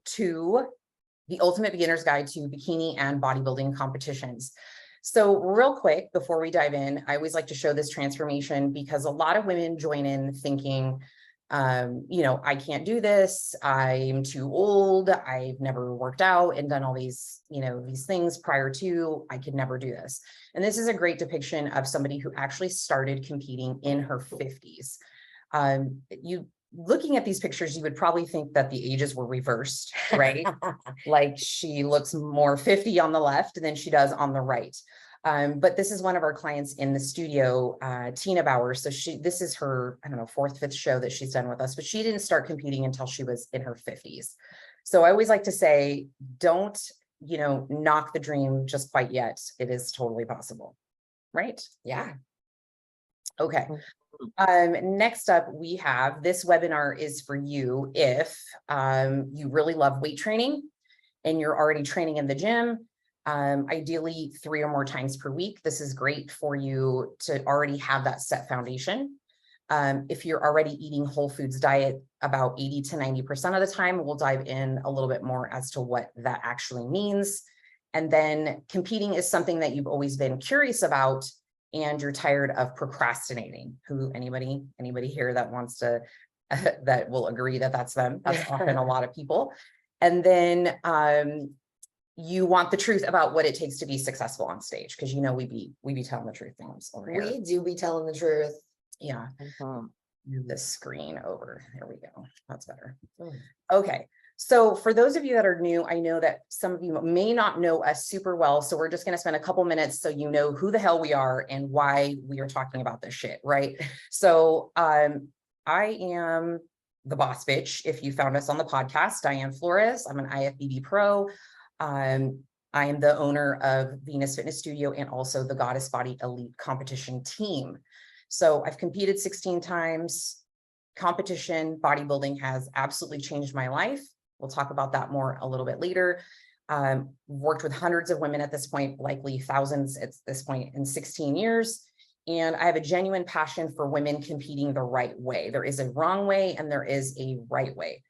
to the Ultimate Beginner's Guide to Bikini and Bodybuilding Competitions. So real quick, before we dive in, I always like to show this transformation because a lot of women join in thinking, I can't do this. I'm too old. I've never worked out and done all these, these things prior to, I could never do this. And this is a great depiction of somebody who actually started competing in her 50s. Looking at these pictures, you would probably think that the ages were reversed, right? Like she looks more 50 on the left than she does on the right. But this is one of our clients in the studio, Tina Bauer. So this is her, I don't know, 4th, 5th show that she's done with us, but she didn't start competing until she was in her 50s. So I always like to say, don't, knock the dream just quite yet. It is totally possible, right? Yeah. Okay. Next up, we have this webinar is for you if you really love weight training and you're already training in the gym, ideally 3 or more times per week. This is great for you to already have that set foundation. If you're already eating whole foods diet about 80 to 90% of the time, we'll dive in a little bit more as to what that actually means. And then competing is something that you've always been curious about and you're tired of procrastinating. Anybody here that wants to, that will agree that that's them. That's often a lot of people. And then you want the truth about what it takes to be successful on stage. Cause we be telling the truth things over here. We do be telling the truth. Yeah. Move the screen over. There we go. That's better. Okay. So for those of you that are new, I know that some of you may not know us super well. So we're just going to spend a couple minutes so you know who the hell we are and why we are talking about this shit, right? So I am the boss bitch. If you found us on the podcast, Diane Flores, I'm an IFBB pro. I am the owner of Venus Fitness Studio and also the Goddess Body Elite competition team. So I've competed 16 times. Competition bodybuilding has absolutely changed my life. We'll talk about that more a little bit later. Worked with hundreds of women at this point, likely thousands at this point in 16 years. And I have a genuine passion for women competing the right way. There is a wrong way and there is a right way.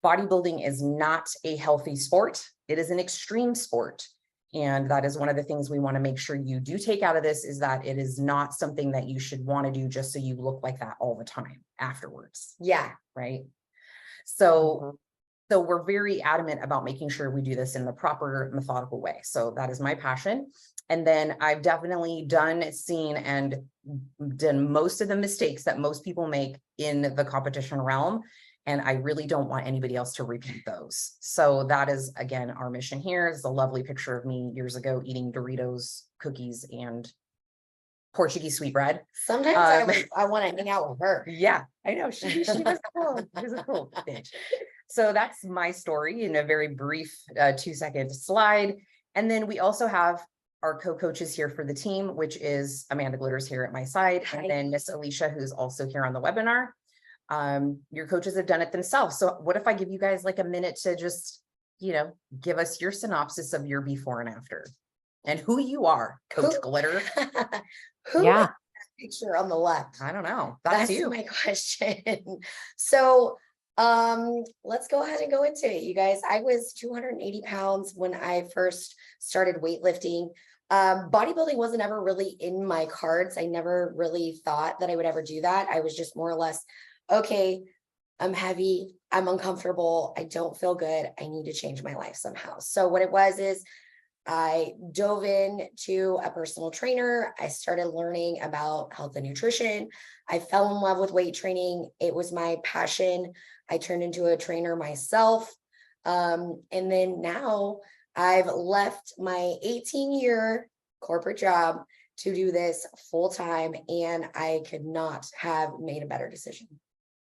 Bodybuilding is not a healthy sport. It is an extreme sport. And that is one of the things we want to make sure you do take out of this is that it is not something that you should want to do just so you look like that all the time afterwards. Yeah. Right. So we're very adamant about making sure we do this in the proper methodical way. So that is my passion. And then I've definitely seen and done most of the mistakes that most people make in the competition realm. And I really don't want anybody else to repeat those. So that is, again, our mission here. It's a lovely picture of me years ago eating Doritos, cookies, and Portuguese sweetbread. Sometimes I want to hang out with her. Yeah, I know. She was cool. She was a cool bitch. So that's my story in a very brief 2-second slide. And then we also have our co-coaches here for the team, which is Amanda Glitters here at my side. Hi. And then Miss Alicia, who's also here on the webinar. Your coaches have done it themselves. So what if I give you guys like a minute to just, give us your synopsis of your before and after and who you are, Coach Glitter. Who is that picture on the left? I don't know. That's you. My question. So, let's go ahead and go into it, you guys. I was 280 pounds when I first started weightlifting. Bodybuilding wasn't ever really in my cards. I never really thought that I would ever do that. I was just more or less, okay, I'm heavy, I'm uncomfortable, I don't feel good, I need to change my life somehow. So what it was is I dove in to a personal trainer. I started learning about health and nutrition. I fell in love with weight training. It was my passion. I turned into a trainer myself. And then now I've left my 18-year corporate job to do this full time, and I could not have made a better decision.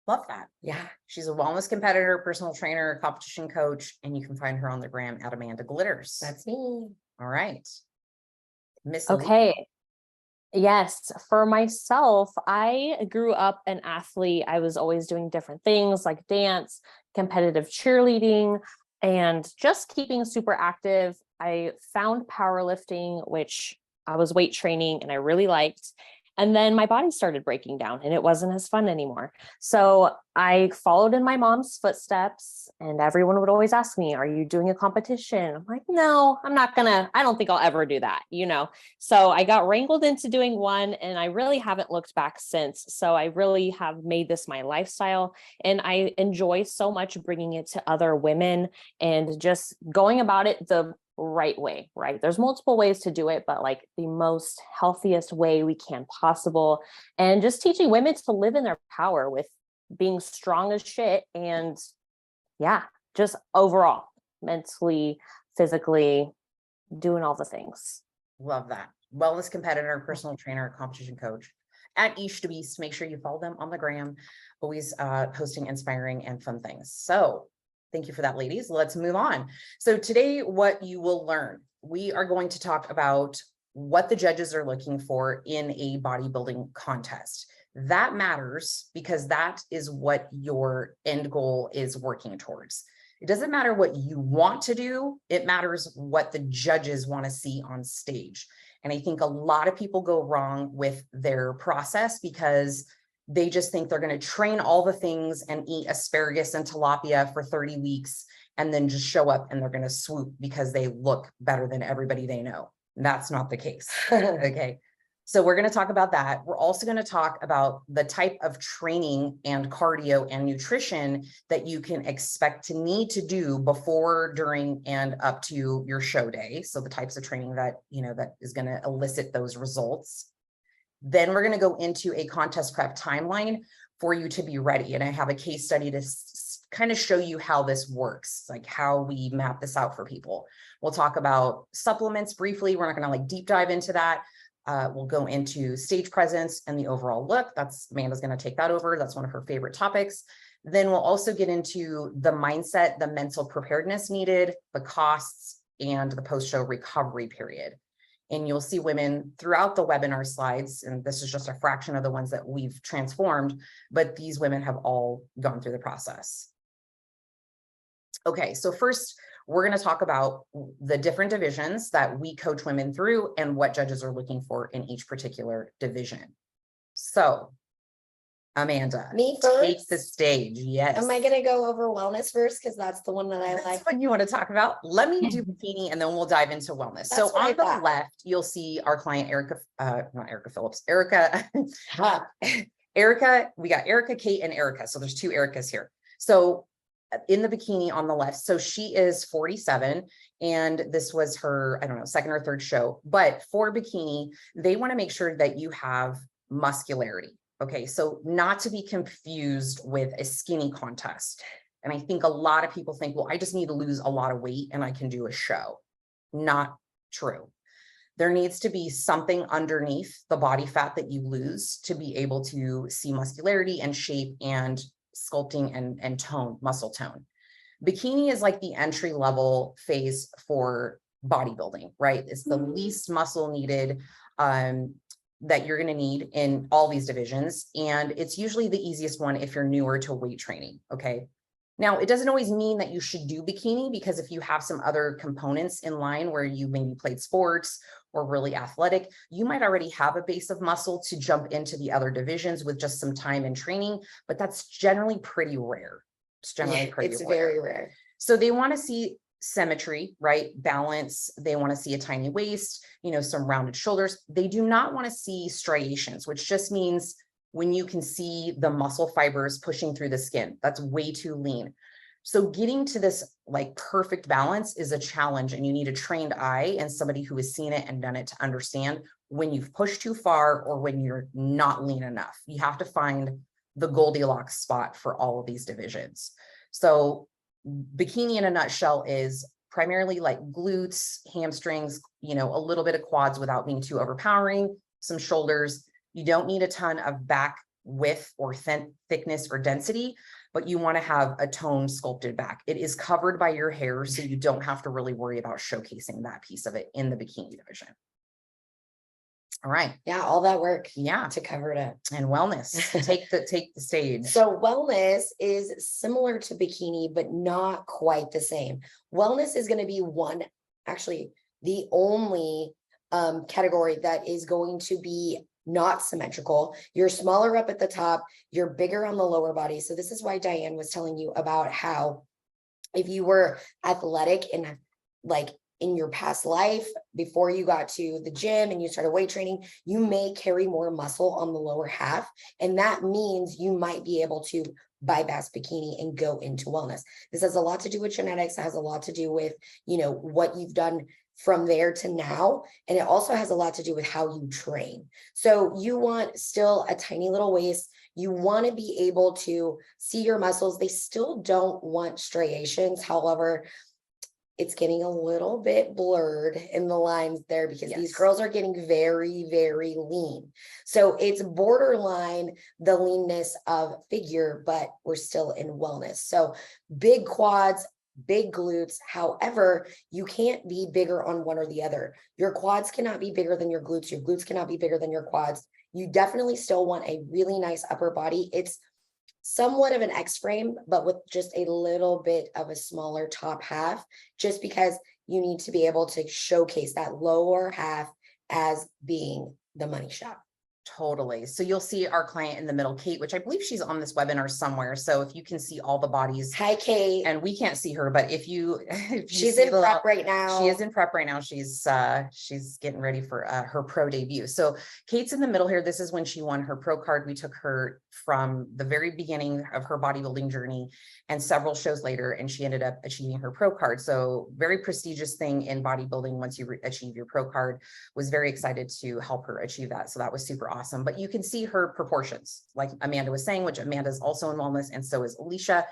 Love that. Yeah. She's a wellness competitor, personal trainer, competition coach, and you can find her on the gram at Amanda Glitters. That's me. All right. Miss Okay. Alicia. Yes. For myself, I grew up an athlete. I was always doing different things like dance, competitive cheerleading, and just keeping super active. I found powerlifting, which I was weight training and I really liked. And then my body started breaking down and it wasn't as fun anymore. So I followed in my mom's footsteps, and everyone would always ask me, are you doing a competition? I'm like, no, I'm not gonna, I don't think I'll ever do that, you know? So I got wrangled into doing one, and I really haven't looked back since. So I really have made this my lifestyle, and I enjoy so much bringing it to other women and just going about it the right way, right? There's multiple ways to do it, but like the most healthiest way we can possible. And just teaching women to live in their power with being strong as shit. And yeah, just overall, mentally, physically, doing all the things. Love that. Wellness competitor, personal trainer, competition coach at Ish to Beast. Make sure you follow them on the gram. Always posting inspiring and fun things. So thank you for that, ladies. Let's move on. So today, what you will learn, we are going to talk about what the judges are looking for in a bodybuilding contest. That matters because that is what your end goal is working towards. It doesn't matter what you want to do. It matters what the judges want to see on stage. And I think a lot of people go wrong with their process because they just think they're going to train all the things and eat asparagus and tilapia for 30 weeks and then just show up and they're going to swoop because they look better than everybody they know. That's not the case. Okay. So we're going to talk about that. We're also going to talk about the type of training and cardio and nutrition that you can expect to need to do before, during, and up to your show day. So the types of training that, you know, that is going to elicit those results. Then we're going to go into a contest prep timeline for you to be ready. And I have a case study to kind of show you how this works, like how we map this out for people. We'll talk about supplements briefly. We're not going to like deep dive into that. We'll go into stage presence and the overall look. That's Amanda's going to take that over. That's one of her favorite topics. Then we'll also get into the mindset, the mental preparedness needed, the costs, and the post-show recovery period. And you'll see women throughout the webinar slides, and this is just a fraction of the ones that we've transformed, but these women have all gone through the process. Okay, so first, we're going to talk about the different divisions that we coach women through and what judges are looking for in each particular division. So, Amanda, Me first? take the stage. Yes. Am I going to go over wellness first? Because that's the one that I like. That's what you want to talk about. Let me do bikini and then we'll dive into wellness. That's So what I on the thought. left, you'll see our client, Erica, not Erica Phillips, Erica, Erica, we got Erica, Kate, and Erica. So there's two Ericas here. So in the bikini on the left, so she is 47 and this was her, I don't know, second or third show, but for bikini, they want to make sure that you have muscularity. Okay, so not to be confused with a skinny contest. And I think a lot of people think, well, I just need to lose a lot of weight and I can do a show. Not true. There needs to be something underneath the body fat that you lose to be able to see muscularity and shape and sculpting and tone, muscle tone. Bikini is like the entry level phase for bodybuilding, right? It's the least muscle needed that you're going to need in all these divisions. And it's usually the easiest one if you're newer to weight training. Okay. Now, it doesn't always mean that you should do bikini, because if you have some other components in line where you maybe played sports or really athletic, you might already have a base of muscle to jump into the other divisions with just some time and training, but that's generally pretty rare. It's generally pretty rare. Very rare. So they want to see symmetry, right? Balance. They want to see a tiny waist, you know, some rounded shoulders. They do not want to see striations, which just means when you can see the muscle fibers pushing through the skin. That's way too lean. So getting to this like perfect balance is a challenge, and you need a trained eye and somebody who has seen it and done it to understand when you've pushed too far or when you're not lean enough. You have to find the Goldilocks spot for all of these divisions. So bikini in a nutshell is primarily like glutes, hamstrings, you know, a little bit of quads without being too overpowering, some shoulders. You don't need a ton of back width or thickness or density, but you want to have a toned, sculpted back. It is covered by your hair, so you don't have to really worry about showcasing that piece of it in the bikini division. All right. Yeah, all that work. Yeah. To cover it up. And wellness. Take the stage. So wellness is similar to bikini, but not quite the same. Wellness is going to be actually the only category that is going to be not symmetrical. You're smaller up at the top, you're bigger on the lower body. So this is why Diane was telling you about how if you were athletic and like in your past life, before you got to the gym and you started weight training, you may carry more muscle on the lower half. And that means you might be able to bypass bikini and go into wellness. This has a lot to do with genetics. It has a lot to do with, you know, what you've done from there to now. And it also has a lot to do with how you train. So you want still a tiny little waist. You want to be able to see your muscles. They still don't want striations. However, it's getting a little bit blurred in the lines there because these girls are getting very, very lean. So it's borderline the leanness of figure, but we're still in wellness. So big quads, big glutes. However, you can't be bigger on one or the other. Your quads cannot be bigger than your glutes. Your glutes cannot be bigger than your quads. You definitely still want a really nice upper body. It's somewhat of an X frame, but with just a little bit of a smaller top half, just because you need to be able to showcase that lower half as being the money shot. Totally. So you'll see our client in the middle, Kate, which I believe she's on this webinar somewhere. So if you can see all the bodies. Hi, Kate. And we can't see her, but if you she's in prep right now. She is in prep right now. She's getting ready for her pro debut. So Kate's in the middle here. This is when she won her pro card. We took her from the very beginning of her bodybuilding journey and several shows later, and she ended up achieving her pro card. So very prestigious thing in bodybuilding. Once you achieve your pro card, was very excited to help her achieve that. So that was super awesome. But you can see her proportions, like Amanda was saying, which Amanda's also in wellness, and so is Alicia.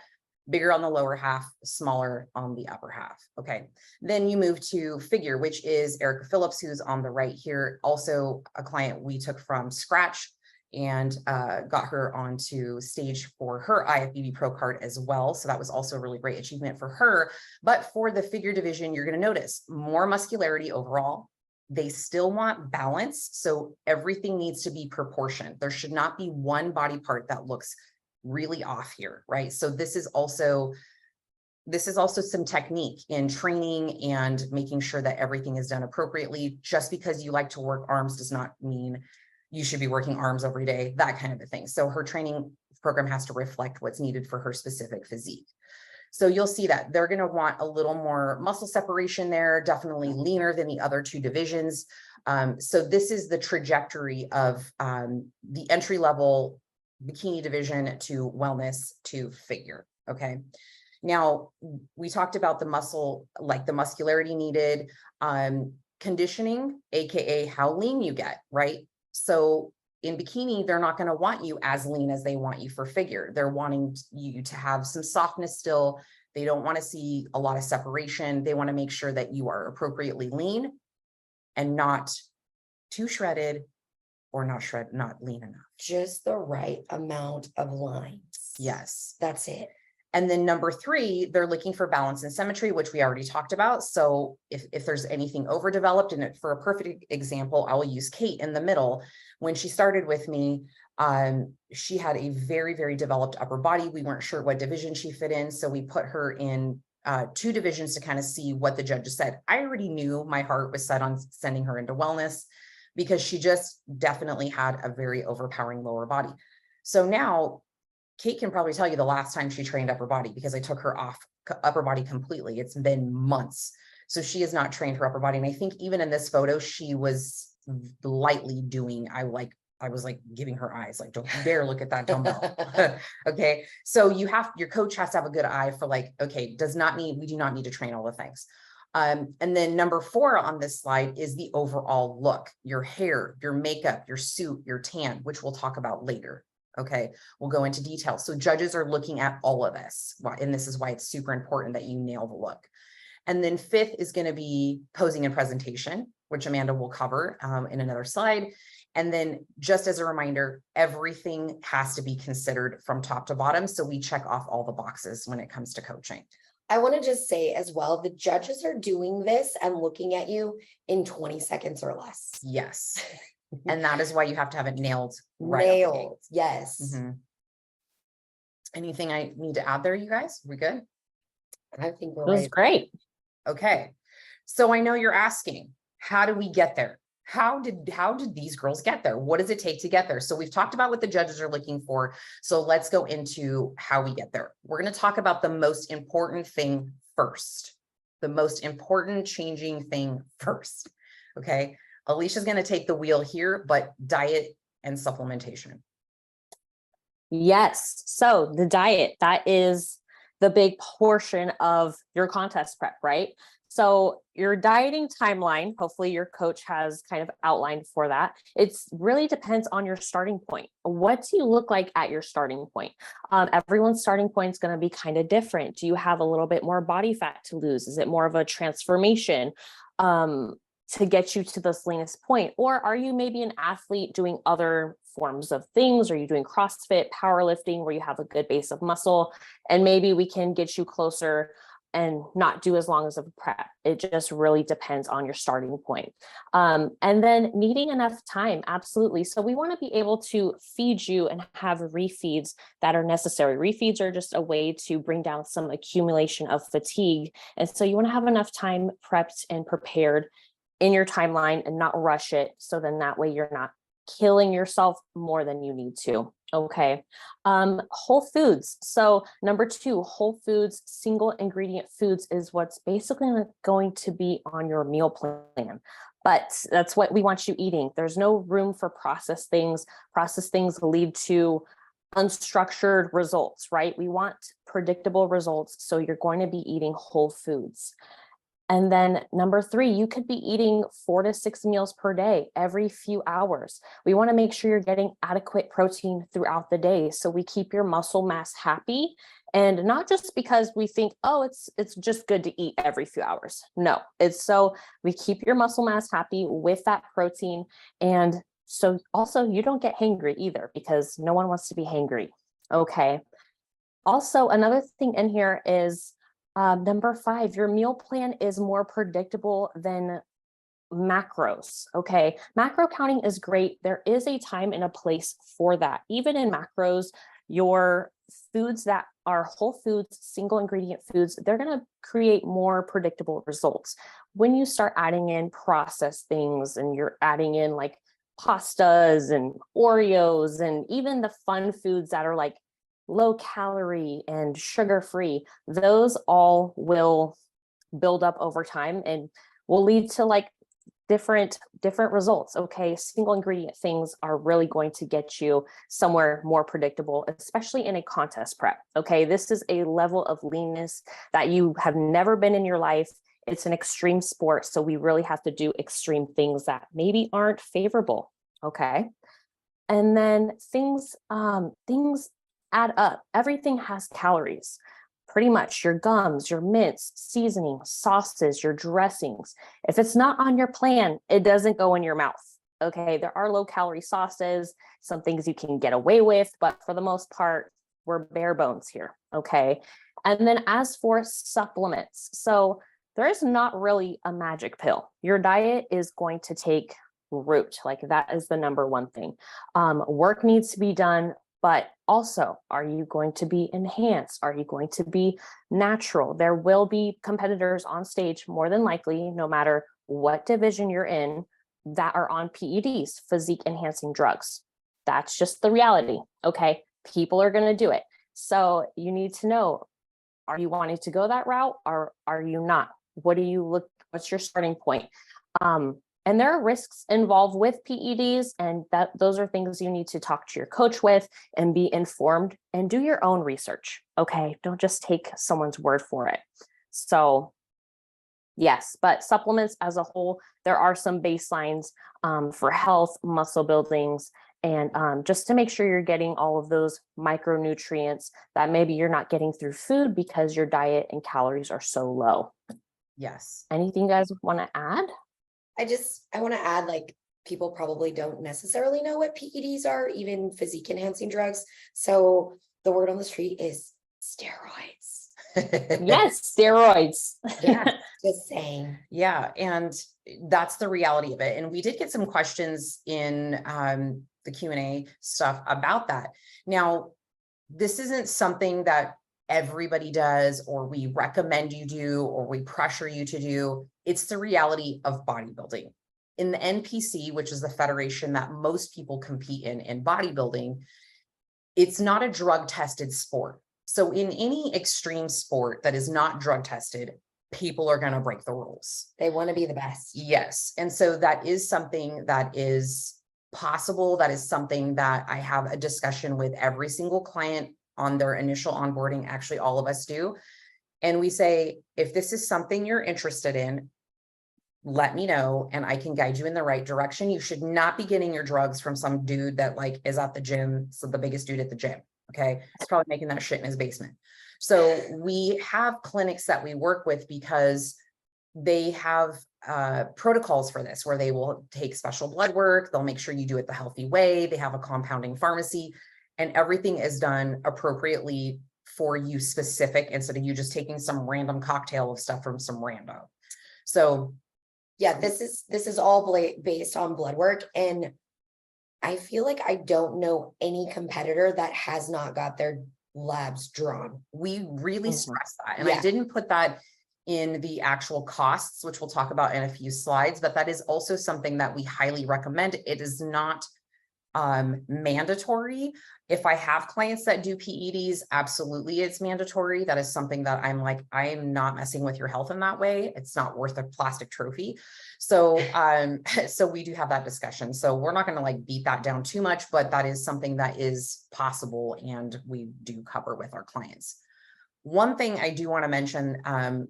Bigger on the lower half, smaller on the upper half. Okay. Then you move to figure, which is Erica Phillips, who's on the right here. Also a client we took from scratch and got her onto stage for her IFBB pro card as well. So that was also a really great achievement for her. But for the figure division, you're going to notice more muscularity overall. They still want balance. So everything needs to be proportioned. There should not be one body part that looks really off here, right? So this is also some technique in training and making sure that everything is done appropriately. Just because you like to work arms does not mean you should be working arms every day, that kind of a thing. So her training program has to reflect what's needed for her specific physique. So you'll see that they're going to want a little more muscle separation there, definitely leaner than the other two divisions. So this is the trajectory of the entry level bikini division to wellness to figure. Okay. Now we talked about the muscle, like the muscularity needed, conditioning, AKA how lean you get, right? So in bikini, they're not going to want you as lean as they want you for figure. They're wanting you to have some softness still. They don't want to see a lot of separation. They want to make sure that you are appropriately lean and not too shredded or not lean enough. Just the right amount of lines. Yes. That's it. And then number 3, they're looking for balance and symmetry, which we already talked about. So if there's anything overdeveloped, and for a perfect example, I will use Kate in the middle. When she started with me, she had a very, very developed upper body. We weren't sure what division she fit in. So we put her in 2 divisions to kind of see what the judges said. I already knew my heart was set on sending her into wellness because she just definitely had a very overpowering lower body. So now Kate can probably tell you the last time she trained upper body, because I took her off upper body completely. It's been months. So she has not trained her upper body. And I think even in this photo, she was lightly doing, I was like giving her eyes, like, don't dare look at that dumbbell. Okay. So your coach has to have a good eye for like, okay, we do not need to train all the things. And then number 4 on this slide is the overall look, your hair, your makeup, your suit, your tan, which we'll talk about later. Okay, we'll go into detail. So judges are looking at all of this, and this is why it's super important that you nail the look. And then 5th is going to be posing and presentation, which Amanda will cover in another slide. And then just as a reminder, everything has to be considered from top to bottom. So we check off all the boxes when it comes to coaching. I want to just say as well, the judges are doing this and looking at you in 20 seconds or less. Yes. And that is why you have to have it nailed. Nailed. Yes. Mm-hmm. Anything I need to add there, you guys? We good? I think we're It was great. Okay. So I know you're asking, how do we get there? how did these girls get there? What does it take to get there? So we've talked about what the judges are looking for. So let's go into how we get there. We're going to talk about the most important thing first, the most important changing thing first. Okay. Alicia's going to take the wheel here, but diet and supplementation. Yes. So the diet, that is the big portion of your contest prep, right? So your dieting timeline, hopefully your coach has kind of outlined for that. It's really depends on your starting point. What do you look like at your starting point? Everyone's starting point is going to be kind of different. Do you have a little bit more body fat to lose? Is it more of a transformation to get you to this leanest point? Or are you maybe an athlete doing other forms of things? Are you doing CrossFit, powerlifting, where you have a good base of muscle? And maybe we can get you closer and not do as long as a prep. It just really depends on your starting point. And then needing enough time, absolutely. So we want to be able to feed you and have refeeds that are necessary. Refeeds are just a way to bring down some accumulation of fatigue. And so you want to have enough time prepped and prepared in your timeline and not rush it. So then that way you're not killing yourself more than you need to. Okay. Whole foods. So number 2, whole foods, single ingredient foods is what's basically going to be on your meal plan. But that's what we want you eating. There's no room for processed things. Processed things lead to unstructured results, right? We want predictable results. So you're going to be eating whole foods. And then number 3, you could be eating 4 to 6 meals per day, every few hours. We want to make sure you're getting adequate protein throughout the day. So we keep your muscle mass happy, and not just because we think, oh, it's just good to eat every few hours. No, it's so we keep your muscle mass happy with that protein. And so also you don't get hangry either, because no one wants to be hangry. Okay. Also, another thing in here is number 5, your meal plan is more predictable than macros. Okay. Macro counting is great. There is a time and a place for that. Even in macros, your foods that are whole foods, single ingredient foods, they're going to create more predictable results. When you start adding in processed things and you're adding in like pastas and Oreos and even the fun foods that are like low calorie and sugar free, those all will build up over time and will lead to like different results. Okay. Single ingredient things are really going to get you somewhere more predictable, especially in a contest prep. Okay. This is a level of leanness that you have never been in your life. It's an extreme sport. So we really have to do extreme things that maybe aren't favorable. Okay. And then things add up. Everything has calories. Pretty much your gums, your mints, seasoning, sauces, your dressings. If it's not on your plan, it doesn't go in your mouth. Okay. There are low calorie sauces, some things you can get away with, but for the most part, we're bare bones here. Okay. And then as for supplements, so there is not really a magic pill. Your diet is going to take root. Like that is the number one thing. Work needs to be done. But also, are you going to be enhanced? Are you going to be natural? There will be competitors on stage, more than likely, no matter what division you're in, that are on PEDs, physique enhancing drugs. That's just the reality. Okay. People are going to do it. So you need to know, are you wanting to go that route or are you not? What's your starting point? And there are risks involved with PEDs, and those are things you need to talk to your coach with and be informed and do your own research. Okay. Don't just take someone's word for it. So yes, but supplements as a whole, there are some baselines for health, muscle buildings, and just to make sure you're getting all of those micronutrients that maybe you're not getting through food because your diet and calories are so low. Yes. Anything you guys want to add? I want to add, like, people probably don't necessarily know what PEDs are, even physique enhancing drugs. So the word on the street is steroids. Yes, steroids. Yeah, just saying. Yeah. And that's the reality of it. And we did get some questions in the Q&A stuff about that. Now, this isn't something that everybody does, or we recommend you do, or we pressure you to do. It's the reality of bodybuilding. in the NPC, which is the federation that most people compete in bodybuilding, it's not a drug tested sport. So in any extreme sport that is not drug tested, people are going to break the rules. They want to be the best. Yes. And so that is something that is possible. That is something that I have a discussion with every single client on their initial onboarding. Actually, all of us do. And we say, if this is something you're interested in, let me know and I can guide you in the right direction. You should not be getting your drugs from some dude that like is at the gym. So the biggest dude at the gym. Okay. He's probably making that shit in his basement. So we have clinics that we work with because they have protocols for this, where they will take special blood work. They'll make sure you do it the healthy way. They have a compounding pharmacy and everything is done appropriately for you specific, instead of you just taking some random cocktail of stuff from some rando. So yeah, this is all based on blood work. And I feel like I don't know any competitor that has not got their labs drawn. We really stress that. And Yeah. I didn't put that in the actual costs, which we'll talk about in a few slides, but that is also something that we highly recommend. It is not mandatory. If I have clients that do PEDs, absolutely it's mandatory. That is something that I'm like, I am not messing with your health in that way. It's not worth a plastic trophy. So so we do have that discussion. So we're not going to like beat that down too much, but that is something that is possible and we do cover with our clients. One thing I do want to mention on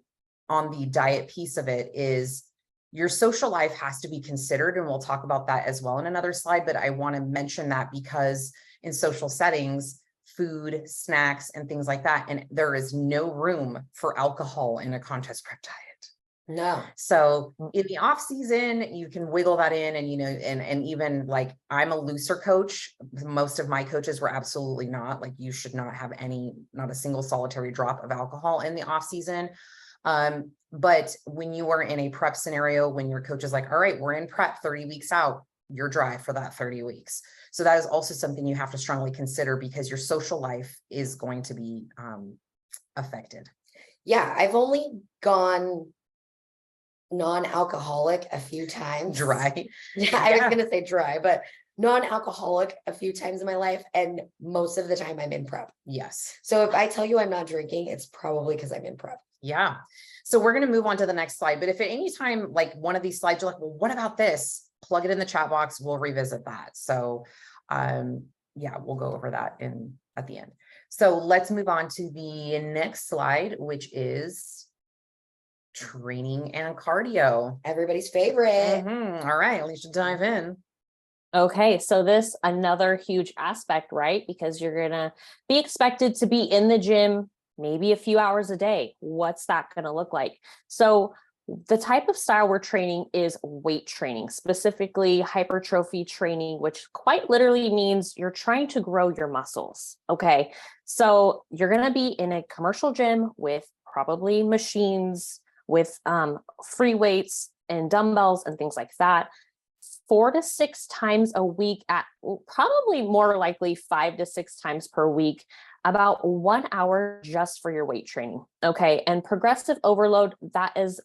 the diet piece of it is your social life has to be considered, and we'll talk about that as well in another slide, but I want to mention that because in social settings, food, snacks, and things like that, and there is no room for alcohol in a contest prep diet. No. So in the off season, you can wiggle that in, and, you know, and even like I'm a looser coach. Most of my coaches were absolutely not. Like, you should not have not a single solitary drop of alcohol in the off season. But when you are in a prep scenario, when your coach is like, all right, we're in prep 30 weeks out, you're dry for that 30 weeks. So that is also something you have to strongly consider, because your social life is going to be affected. Yeah, I've only gone non-alcoholic a few times. Dry. Yeah, I was gonna say dry, but non-alcoholic a few times in my life, and most of the time I'm in prep. Yes. So if I tell you I'm not drinking, it's probably because I'm in prep. Yeah. So we're going to move on to the next slide. But if at any time, like one of these slides, you're like, well, what about this? Plug it in the chat box. We'll revisit that. So yeah, we'll go over that at the end. So let's move on to the next slide, which is training and cardio. Everybody's favorite. All right, we should dive in. Okay, so this another huge aspect, right? Because you're gonna be expected to be in the gym maybe a few hours a day. What's that gonna look like? So the type of style we're training is weight training, specifically hypertrophy training, which quite literally means you're trying to grow your muscles. Okay, so you're gonna be in a commercial gym with probably machines, with free weights and dumbbells and things like that. 4 to 6 times a week, at probably more likely 5 to 6 times per week, about 1 hour just for your weight training. Okay. And progressive overload, that's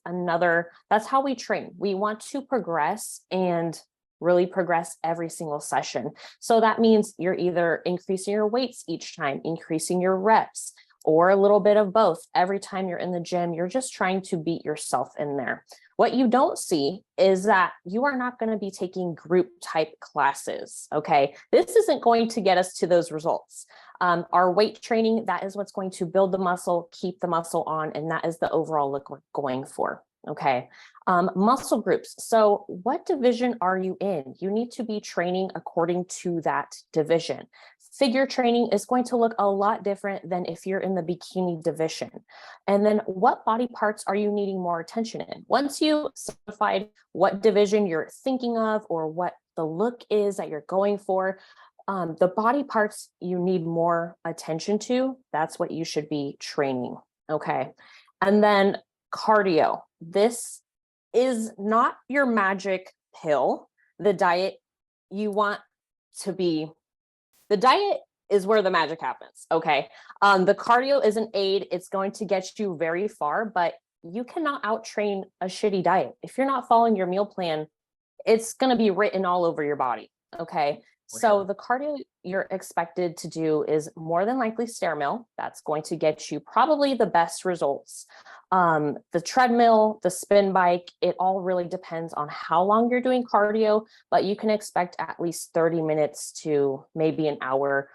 how we train. We want to progress and really progress every single session. So that means you're either increasing your weights each time, increasing your reps, or a little bit of both. Every time you're in the gym, you're just trying to beat yourself in there. What you don't see is that you are not going to be taking group type classes. Okay. This isn't going to get us to those results. Our weight training, that is what's going to build the muscle, keep the muscle on, and that is the overall look we're going for. Okay. Muscle groups. So what division are you in? You need to be training according to that division. Figure training is going to look a lot different than if you're in the bikini division. And then what body parts are you needing more attention in? Once you specified what division you're thinking of or what the look is that you're going for, the body parts you need more attention to, that's what you should be training. Okay. And then cardio. This is not your magic pill. The diet is where the magic happens. Okay. The cardio is an aid. It's going to get you very far, but you cannot out train a shitty diet. If you're not following your meal plan, it's going to be written all over your body. Okay. For So sure. the cardio you're expected to do is more than likely stair mill. That's going to get you probably the best results. The treadmill, the spin bike, it all really depends on how long you're doing cardio, but you can expect at least 30 minutes to maybe an hour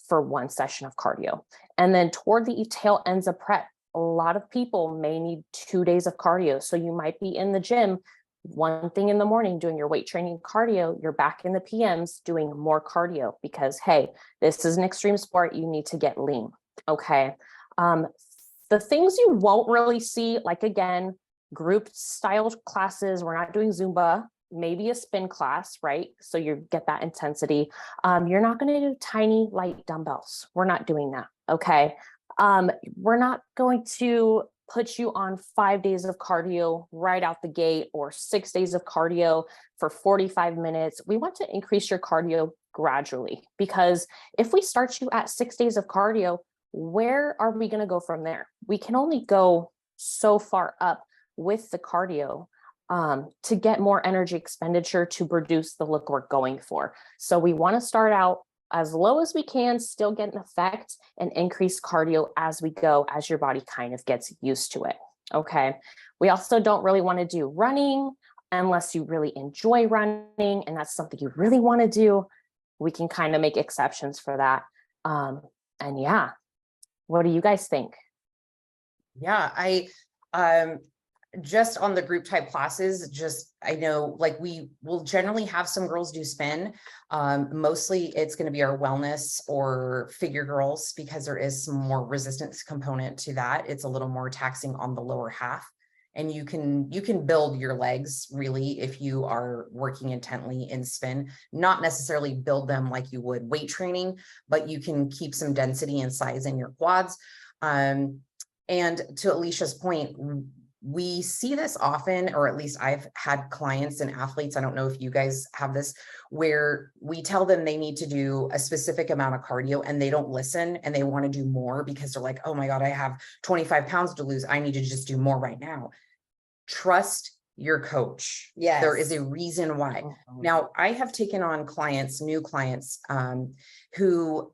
for one session of cardio. And then toward the tail ends of prep, a lot of people may need 2 days of cardio. So you might be in the gym one thing in the morning doing your weight training cardio, you're back in the PMs doing more cardio because, hey, this is an extreme sport. You need to get lean. Okay. The things you won't really see, like again, group style classes, we're not doing Zumba, maybe a spin class, right? So you get that intensity. You're not going to do tiny light dumbbells. We're not doing that. Okay. We're not going to put you on 5 days of cardio right out the gate or 6 days of cardio for 45 minutes. We want to increase your cardio gradually because if we start you at 6 days of cardio, where are we going to go from there? We can only go so far up with the cardio to get more energy expenditure to produce the look we're going for. So we want to start out as low as we can, still get an effect and increase cardio as we go, as your body kind of gets used to it. Okay. We also don't really want to do running unless you really enjoy running and that's something you really want to do. We can kind of make exceptions for that. And yeah, what do you guys think? Yeah, just on the group type classes, I know like we will generally have some girls do spin. Mostly it's going to be our wellness or figure girls because there is some more resistance component to that. It's a little more taxing on the lower half. And you can build your legs really if you are working intently in spin, not necessarily build them like you would weight training, but you can keep some density and size in your quads. And to Alicia's point, we see this often, or at least I've had clients and athletes, I don't know if you guys have this, where we tell them they need to do a specific amount of cardio and they don't listen and they want to do more because they're like, oh my God, I have 25 pounds to lose. I need to just do more right now. Trust your coach. Yes. There is a reason why. Now, I have taken on clients, new clients, who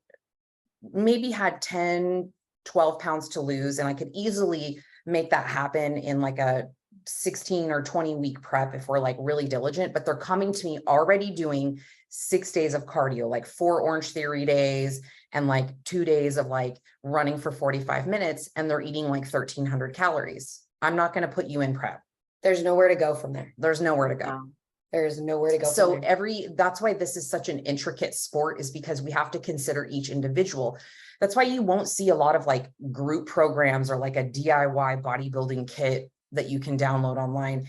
maybe had 10, 12 pounds to lose, and I could easily make that happen in like a 16 or 20 week prep if we're like really diligent, but they're coming to me already doing 6 days of cardio, like 4 Orange Theory days and like 2 days of like running for 45 minutes. And they're eating like 1,300 calories. I'm not going to put you in prep. There's nowhere to go from there. There's nowhere to go. There's nowhere to go. So that's why this is such an intricate sport, is because we have to consider each individual. That's why you won't see a lot of like group programs or like a DIY bodybuilding kit that you can download online.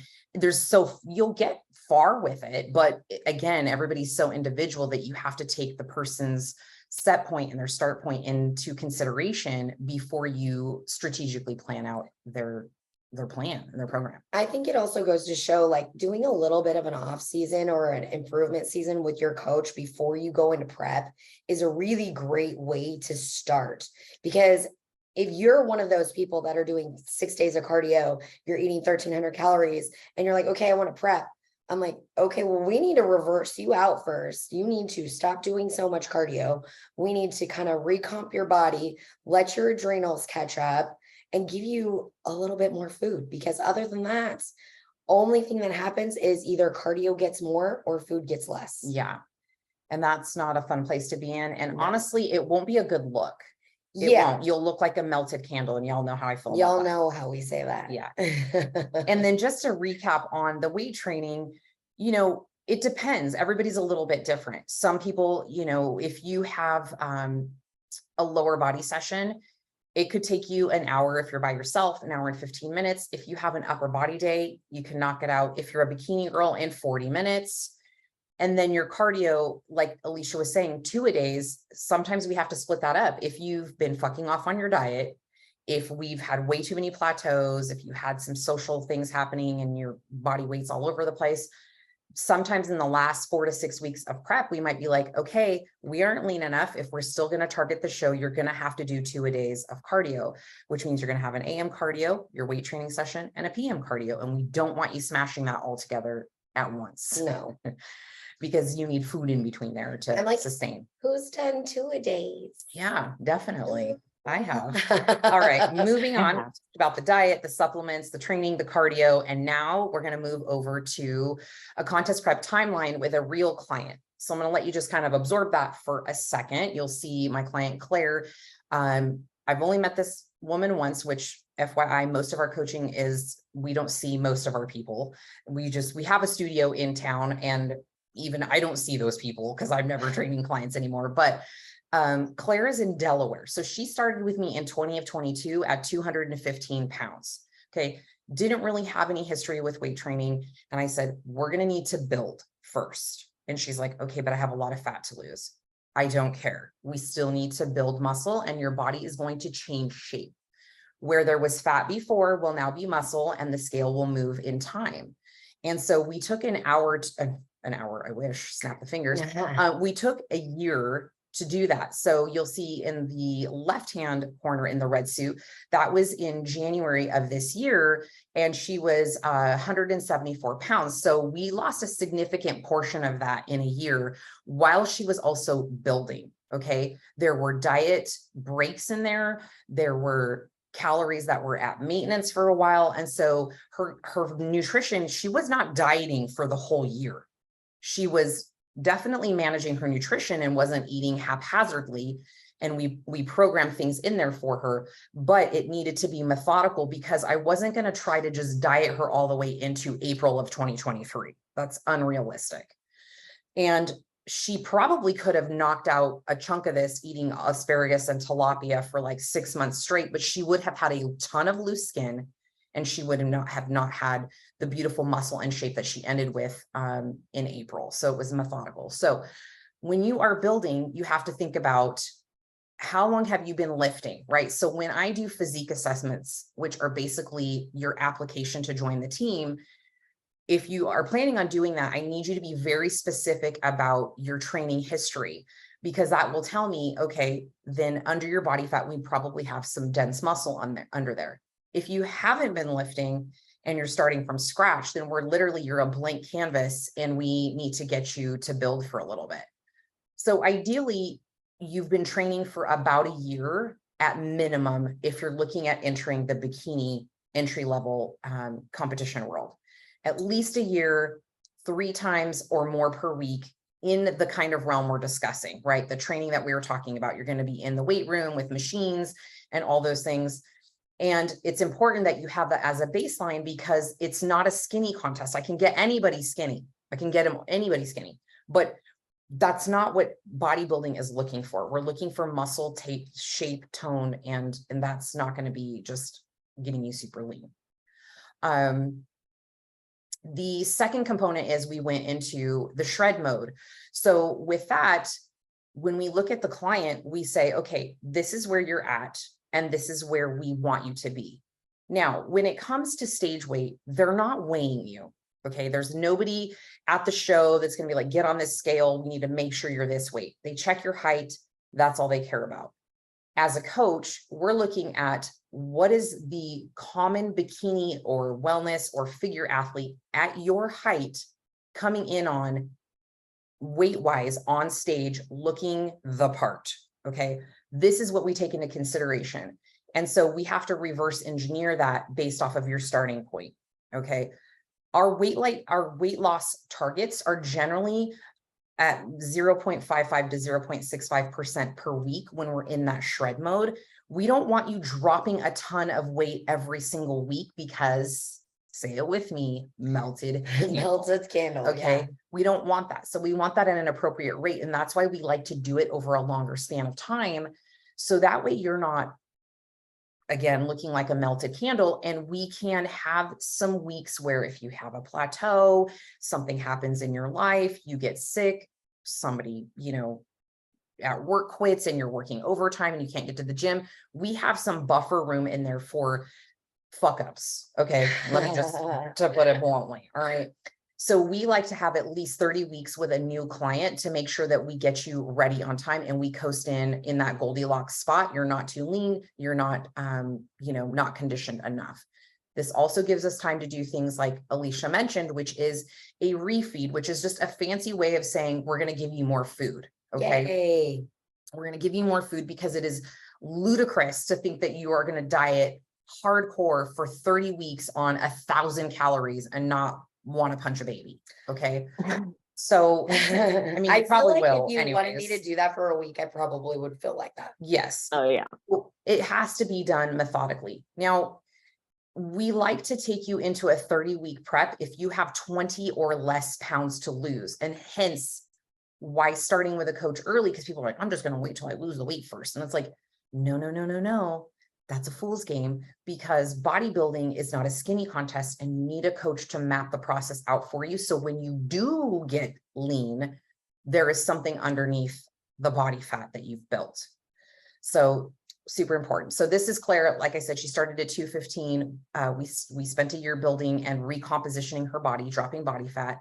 You'll get far with it, but again, everybody's so individual that you have to take the person's set point and their start point into consideration before you strategically plan out their plan and their program. I think it also goes to show like doing a little bit of an off season or an improvement season with your coach before you go into prep is a really great way to start. Because if you're one of those people that are doing 6 days of cardio, you're eating 1,300 calories and you're like, okay, I want to prep. I'm like, okay, well, we need to reverse you out first. You need to stop doing so much cardio. We need to kind of recomp your body, let your adrenals catch up, and give you a little bit more food, because other than that, only thing that happens is either cardio gets more or food gets less. Yeah. And that's not a fun place to be in. And honestly, it won't be a good look. It won't. You'll look like a melted candle, and y'all know how I feel. Y'all know how we say that. Yeah. And then just to recap on the weight training, it depends. Everybody's a little bit different. Some people, if you have a lower body session, it could take you an hour if you're by yourself, an hour and 15 minutes. If you have an upper body day, you can knock it out if you're a bikini girl in 40 minutes. And then your cardio, like Alicia was saying, 2-a-days, sometimes we have to split that up. If you've been fucking off on your diet, if we've had way too many plateaus, if you had some social things happening and your body weight's all over the place, sometimes in the last 4 to 6 weeks of prep, we might be like, okay, we aren't lean enough. If we're still going to target the show, you're going to have to do 2-a-days of cardio, which means you're going to have an AM cardio, your weight training session, and a PM cardio. And we don't want you smashing that all together at once. No. Because you need food in between there to I'm like, sustain. Who's done 2-a-days? Yeah, definitely. I have. All right, moving I on have. about the diet, the supplements, the training, the cardio, and now we're going to move over to a contest prep timeline with a real client. So I'm going to let you just kind of absorb that for a second. You'll see my client Claire. I've only met this woman once, which FYI, most of our coaching is, we don't see most of our people. We have a studio in town, and even I don't see those people because I'm never training clients anymore. But Claire is in Delaware. So she started with me in 2022 at 215 pounds. Okay. Didn't really have any history with weight training. And I said, we're going to need to build first. And she's like, okay, but I have a lot of fat to lose. I don't care. We still need to build muscle, and your body is going to change shape. Where there was fat before will now be muscle, and the scale will move in time. And so we took an hour, I wish, snap the fingers. We took a year to do that. So you'll see in the left-hand corner in the red suit, that was in January of this year, and she was 174 pounds. So we lost a significant portion of that in a year while she was also building. Okay. There were diet breaks in there. There were calories that were at maintenance for a while. And so her nutrition, she was not dieting for the whole year. She was definitely managing her nutrition and wasn't eating haphazardly. And we programmed things in there for her, but it needed to be methodical because I wasn't going to try to just diet her all the way into April of 2023. That's unrealistic. And she probably could have knocked out a chunk of this eating asparagus and tilapia for like 6 months straight, but she would have had a ton of loose skin, and she would have not had the beautiful muscle and shape that she ended with in April. So it was methodical. So when you are building, you have to think about how long have you been lifting, right? So when I do physique assessments, which are basically your application to join the team, if you are planning on doing that, I need you to be very specific about your training history, because that will tell me, okay, then under your body fat, we probably have some dense muscle under there. If you haven't been lifting and you're starting from scratch, then you're a blank canvas, and we need to get you to build for a little bit. So ideally, you've been training for about a year at minimum if you're looking at entering the bikini entry-level competition world. At least a year, 3 times or more per week in the kind of realm we're discussing, right? The training that we were talking about, you're going to be in the weight room with machines and all those things. And it's important that you have that as a baseline, because it's not a skinny contest. I can get anybody skinny. I can get anybody skinny, but that's not what bodybuilding is looking for. We're looking for muscle, shape, tone, and that's not going to be just getting you super lean. The second component is we went into the shred mode. So with that, when we look at the client, we say, okay, this is where you're at, and this is where we want you to be. Now, when it comes to stage weight, they're not weighing you. Okay. There's nobody at the show that's going to be like, get on this scale. We need to make sure you're this weight. They check your height. That's all they care about. As a coach, we're looking at what is the common bikini or wellness or figure athlete at your height coming in on weight-wise on stage looking the part. Okay. This is what we take into consideration. And so we have to reverse engineer that based off of your starting point. Okay. Our weight loss targets are generally at 0.55 to 0.65% per week when we're in that shred mode. We don't want you dropping a ton of weight every single week because, say it with me, melted candle. Okay. Yeah. We don't want that. So we want that at an appropriate rate. And that's why we like to do it over a longer span of time. So that way you're not, again, looking like a melted candle. And we can have some weeks where if you have a plateau, something happens in your life, you get sick, somebody, at work quits and you're working overtime and you can't get to the gym. We have some buffer room in there for fuck ups. Okay. Let me just to put it bluntly. All right. So we like to have at least 30 weeks with a new client to make sure that we get you ready on time and we coast in that Goldilocks spot. You're not too lean. You're not, not conditioned enough. This also gives us time to do things like Alicia mentioned, which is a refeed, which is just a fancy way of saying, we're going to give you more food. Okay. Yay. We're going to give you more food because it is ludicrous to think that you are going to diet hardcore for 30 weeks on 1,000 calories and not want to punch a baby. Okay. So, I mean, I you probably feel like will if you wanted me to anyways. do that for a week, I probably would feel like that. Yes. Oh yeah. It has to be done methodically. Now, we like to take you into a 30-week prep if you have 20 or less pounds to lose. And hence why starting with a coach early, because people are like, I'm just going to wait till I lose the weight first. And it's like, no, no, no, no, no. That's a fool's game, because bodybuilding is not a skinny contest and you need a coach to map the process out for you. So when you do get lean, there is something underneath the body fat that you've built. So super important. So this is Claire. Like I said, she started at 215. We spent a year building and recompositioning her body, dropping body fat.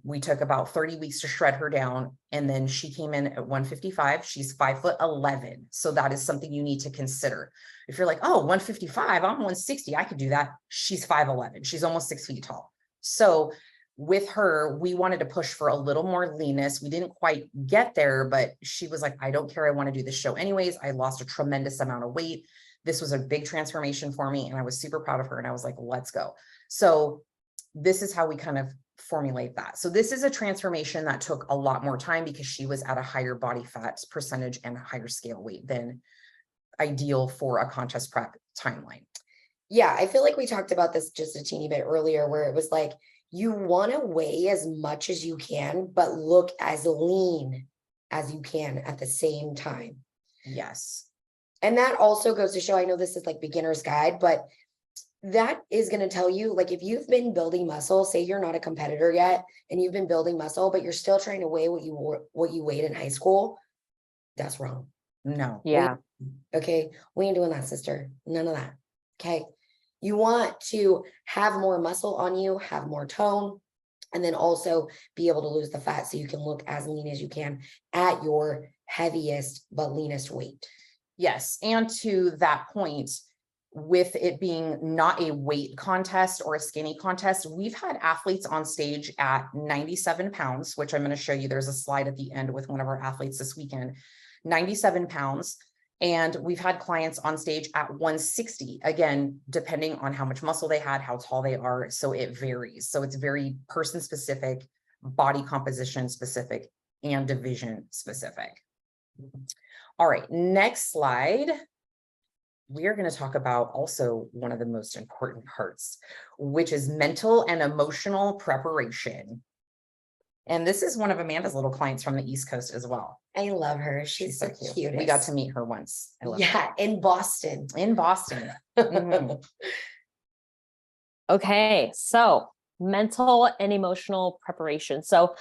We took about 30 weeks to shred her down, and then she came in at 155. She's 5'11". So that is something you need to consider. If you're like, oh, 155, I'm 160, I could do that. She's 5'11". She's almost 6 feet tall. So with her, we wanted to push for a little more leanness. We didn't quite get there, but she was like, I don't care. I want to do this show anyways. I lost a tremendous amount of weight. This was a big transformation for me, and I was super proud of her. And I was like, let's go. So this is how we kind of formulate that. So this is a transformation that took a lot more time because she was at a higher body fat percentage and a higher scale weight than ideal for a contest prep timeline. Yeah, I feel like we talked about this just a teeny bit earlier, where it was like, you want to weigh as much as you can, but look as lean as you can at the same time. Yes. And that also goes to show, I know this is like beginner's guide, but that is going to tell you, like, if you've been building muscle, say you're not a competitor yet and you've been building muscle, but you're still trying to weigh what you weighed in high school, that's wrong. No. Yeah. Okay. We ain't doing that, sister. None of that. Okay. You want to have more muscle on you, have more tone, and then also be able to lose the fat so you can look as lean as you can at your heaviest but leanest weight. Yes. And to that point, with it being not a weight contest or a skinny contest, we've had athletes on stage at 97 pounds, which I'm going to show you. There's a slide at the end with one of our athletes this weekend, 97 pounds. And we've had clients on stage at 160, again, depending on how much muscle they had, how tall they are. So it varies. So it's very person specific, body composition specific, and division specific. All right, next slide. We are going to talk about also one of the most important parts, which is mental and emotional preparation. And this is one of Amanda's little clients from the East Coast as well. I love her. She's so cute. We got to meet her once. Yeah, in Boston. In Boston. Mhm. Okay, so mental and emotional preparation. So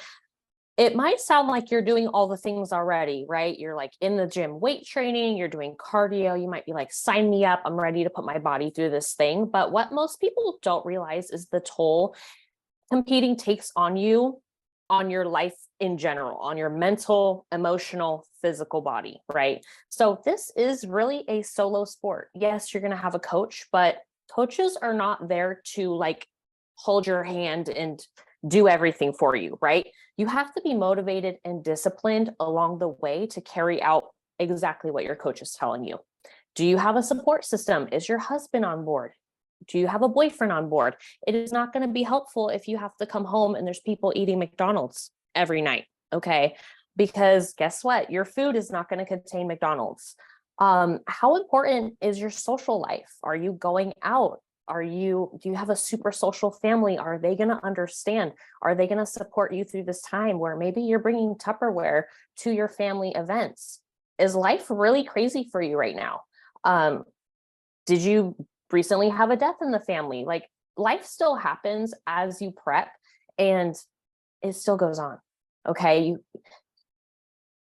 it might sound like you're doing all the things already, right? You're like in the gym, weight training, you're doing cardio. You might be like, sign me up. I'm ready to put my body through this thing. But what most people don't realize is the toll competing takes on you, on your life in general, on your mental, emotional, physical body, right? So this is really a solo sport. Yes, you're going to have a coach, but coaches are not there to like hold your hand and do everything for you, right? You have to be motivated and disciplined along the way to carry out exactly what your coach is telling you. Do you have a support system? Is your husband on board? Do you have a boyfriend on board? It is not going to be helpful if you have to come home and there's people eating McDonald's every night, okay? Because guess what? Your food is not going to contain McDonald's. How important is your social life? Are you going out? Do you have a super social family? Are they going to understand? Are they going to support you through this time where maybe you're bringing Tupperware to your family events? Is life really crazy for you right now? Did you recently have a death in the family? Like, life still happens as you prep and it still goes on. Okay.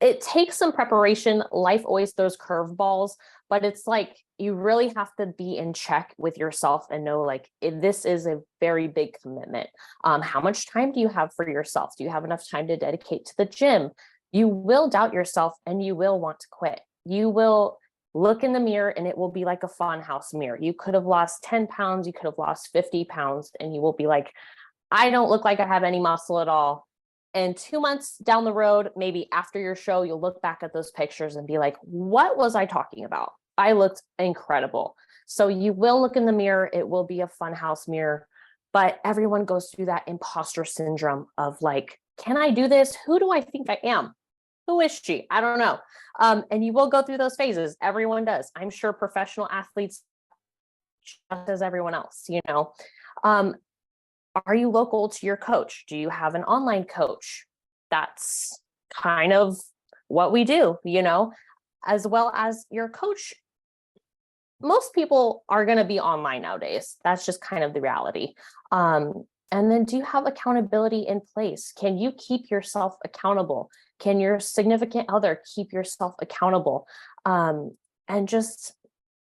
It takes some preparation. Life always throws curveballs, but it's like, you really have to be in check with yourself and know, like, this is a very big commitment. How much time do you have for yourself? Do you have enough time to dedicate to the gym? You will doubt yourself and you will want to quit. You will look in the mirror and it will be like a fun house mirror. You could have lost 10 pounds, you could have lost 50 pounds, and you will be like, I don't look like I have any muscle at all. And 2 months down the road, maybe after your show, you'll look back at those pictures and be like, what was I talking about? I looked incredible. So you will look in the mirror. It will be a fun house mirror, but everyone goes through that imposter syndrome of like, can I do this? Who do I think I am? Who is she? I don't know. And you will go through those phases. Everyone does. I'm sure professional athletes, just as everyone else, you know. Are you local to your coach? Do you have an online coach? That's kind of what we do, you know, as well as your coach. Most people are going to be online nowadays. That's just kind of the reality. And then do you have accountability in place? Can you keep yourself accountable? Can your significant other keep yourself accountable? And just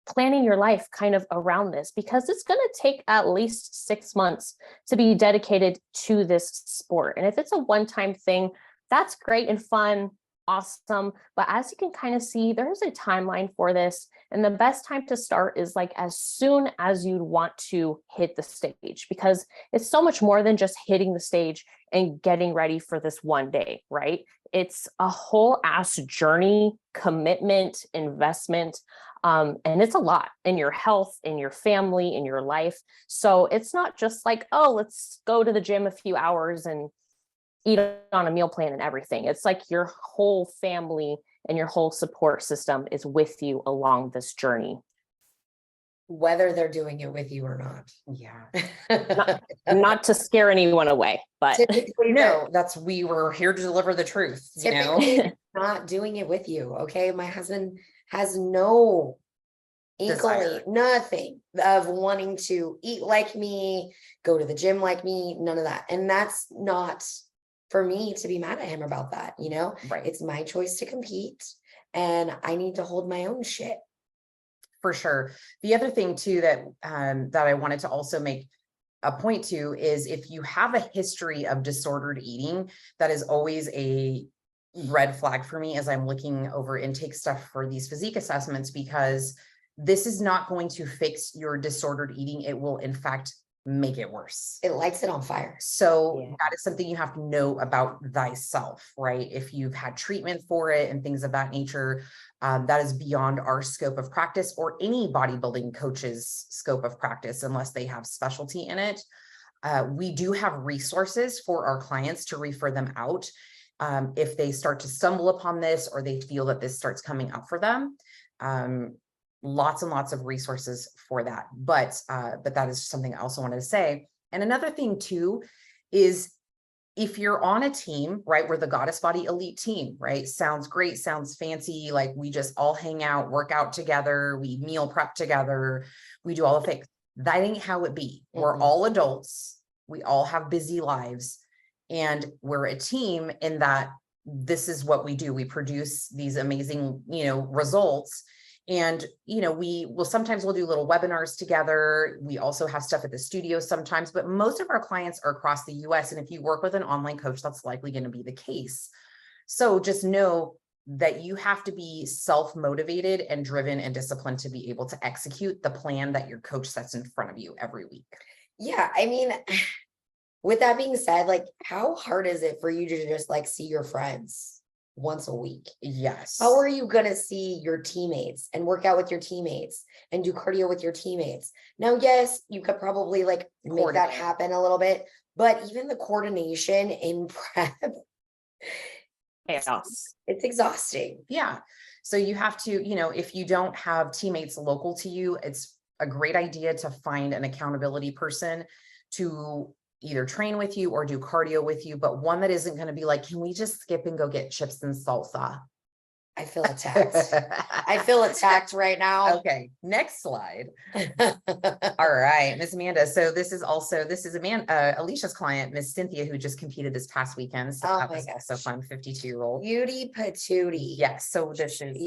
planning your life kind of around this, because it's going to take at least 6 months to be dedicated to this sport. And if it's a one-time thing, that's great and fun, awesome. But as you can kind of see, there's a timeline for this. And the best time to start is like as soon as you want to hit the stage, because it's so much more than just hitting the stage and getting ready for this one day, right? It's a whole ass journey, commitment, investment. And it's a lot in your health, in your family, in your life. So it's not just like, oh, let's go to the gym a few hours and eat on a meal plan and everything. It's like your whole family and your whole support system is with you along this journey. Whether they're doing it with you or not. Yeah. Not to scare anyone away, but Typically, No, we were here to deliver the truth, you know? typically not doing it with you. Okay. My husband has no Desire. inkling, nothing of wanting to eat like me, go to the gym like me, none of that. And that's not for me to be mad at him about that. You know, Right. it's my choice to compete and I need to hold my own shit. For sure. The other thing too, that I wanted to also make a point to is if you have a history of disordered eating, that is always a red flag for me as I'm looking over intake stuff for these physique assessments, because this is not going to fix your disordered eating. It will in fact make it worse. It lights it on fire. So Yeah. that is something you have to know about thyself, right? If you've had treatment for it and things of that nature, that is beyond our scope of practice or any bodybuilding coach's scope of practice, unless they have specialty in it. We do have resources for our clients to refer them out if they start to stumble upon this or they feel that this starts coming up for them. Lots and lots of resources for that. But that is something I also wanted to say. And another thing too, is if you're on a team, right, we're the Goddess Body Elite team, right? Sounds great, sounds fancy. Like we just all hang out, work out together, we meal prep together, we do all the things. That ain't how it be. We're all adults. We all have busy lives. And we're a team in that this is what we do. We produce these amazing, you know, results. And, you know, sometimes we'll do little webinars together. We also have stuff at the studio sometimes, but most of our clients are across the US. And if you work with an online coach, that's likely going to be the case. So just know that you have to be self-motivated and driven and disciplined to be able to execute the plan that your coach sets in front of you every week. Yeah. I mean, with that being said, like, how hard is it for you to just like see your friends once a week? Yes. How are you going to see your teammates and work out with your teammates and do cardio with your teammates? Now, yes, you could probably like make that happen a little bit, but even the coordination in prep, chaos. it's exhausting. Yeah. So you have to, you know, if you don't have teammates local to you, it's a great idea to find an accountability person to either train with you or do cardio with you, but one that isn't going to be like, can we just skip and go get chips and salsa? I feel attacked. I feel attacked right now. Okay, next slide. All right, Miss Amanda. So this is Alicia's client, Miss Cynthia, who just competed this past weekend. So that was also fun, 52-year-old. Beauty patootie. Yes. So this is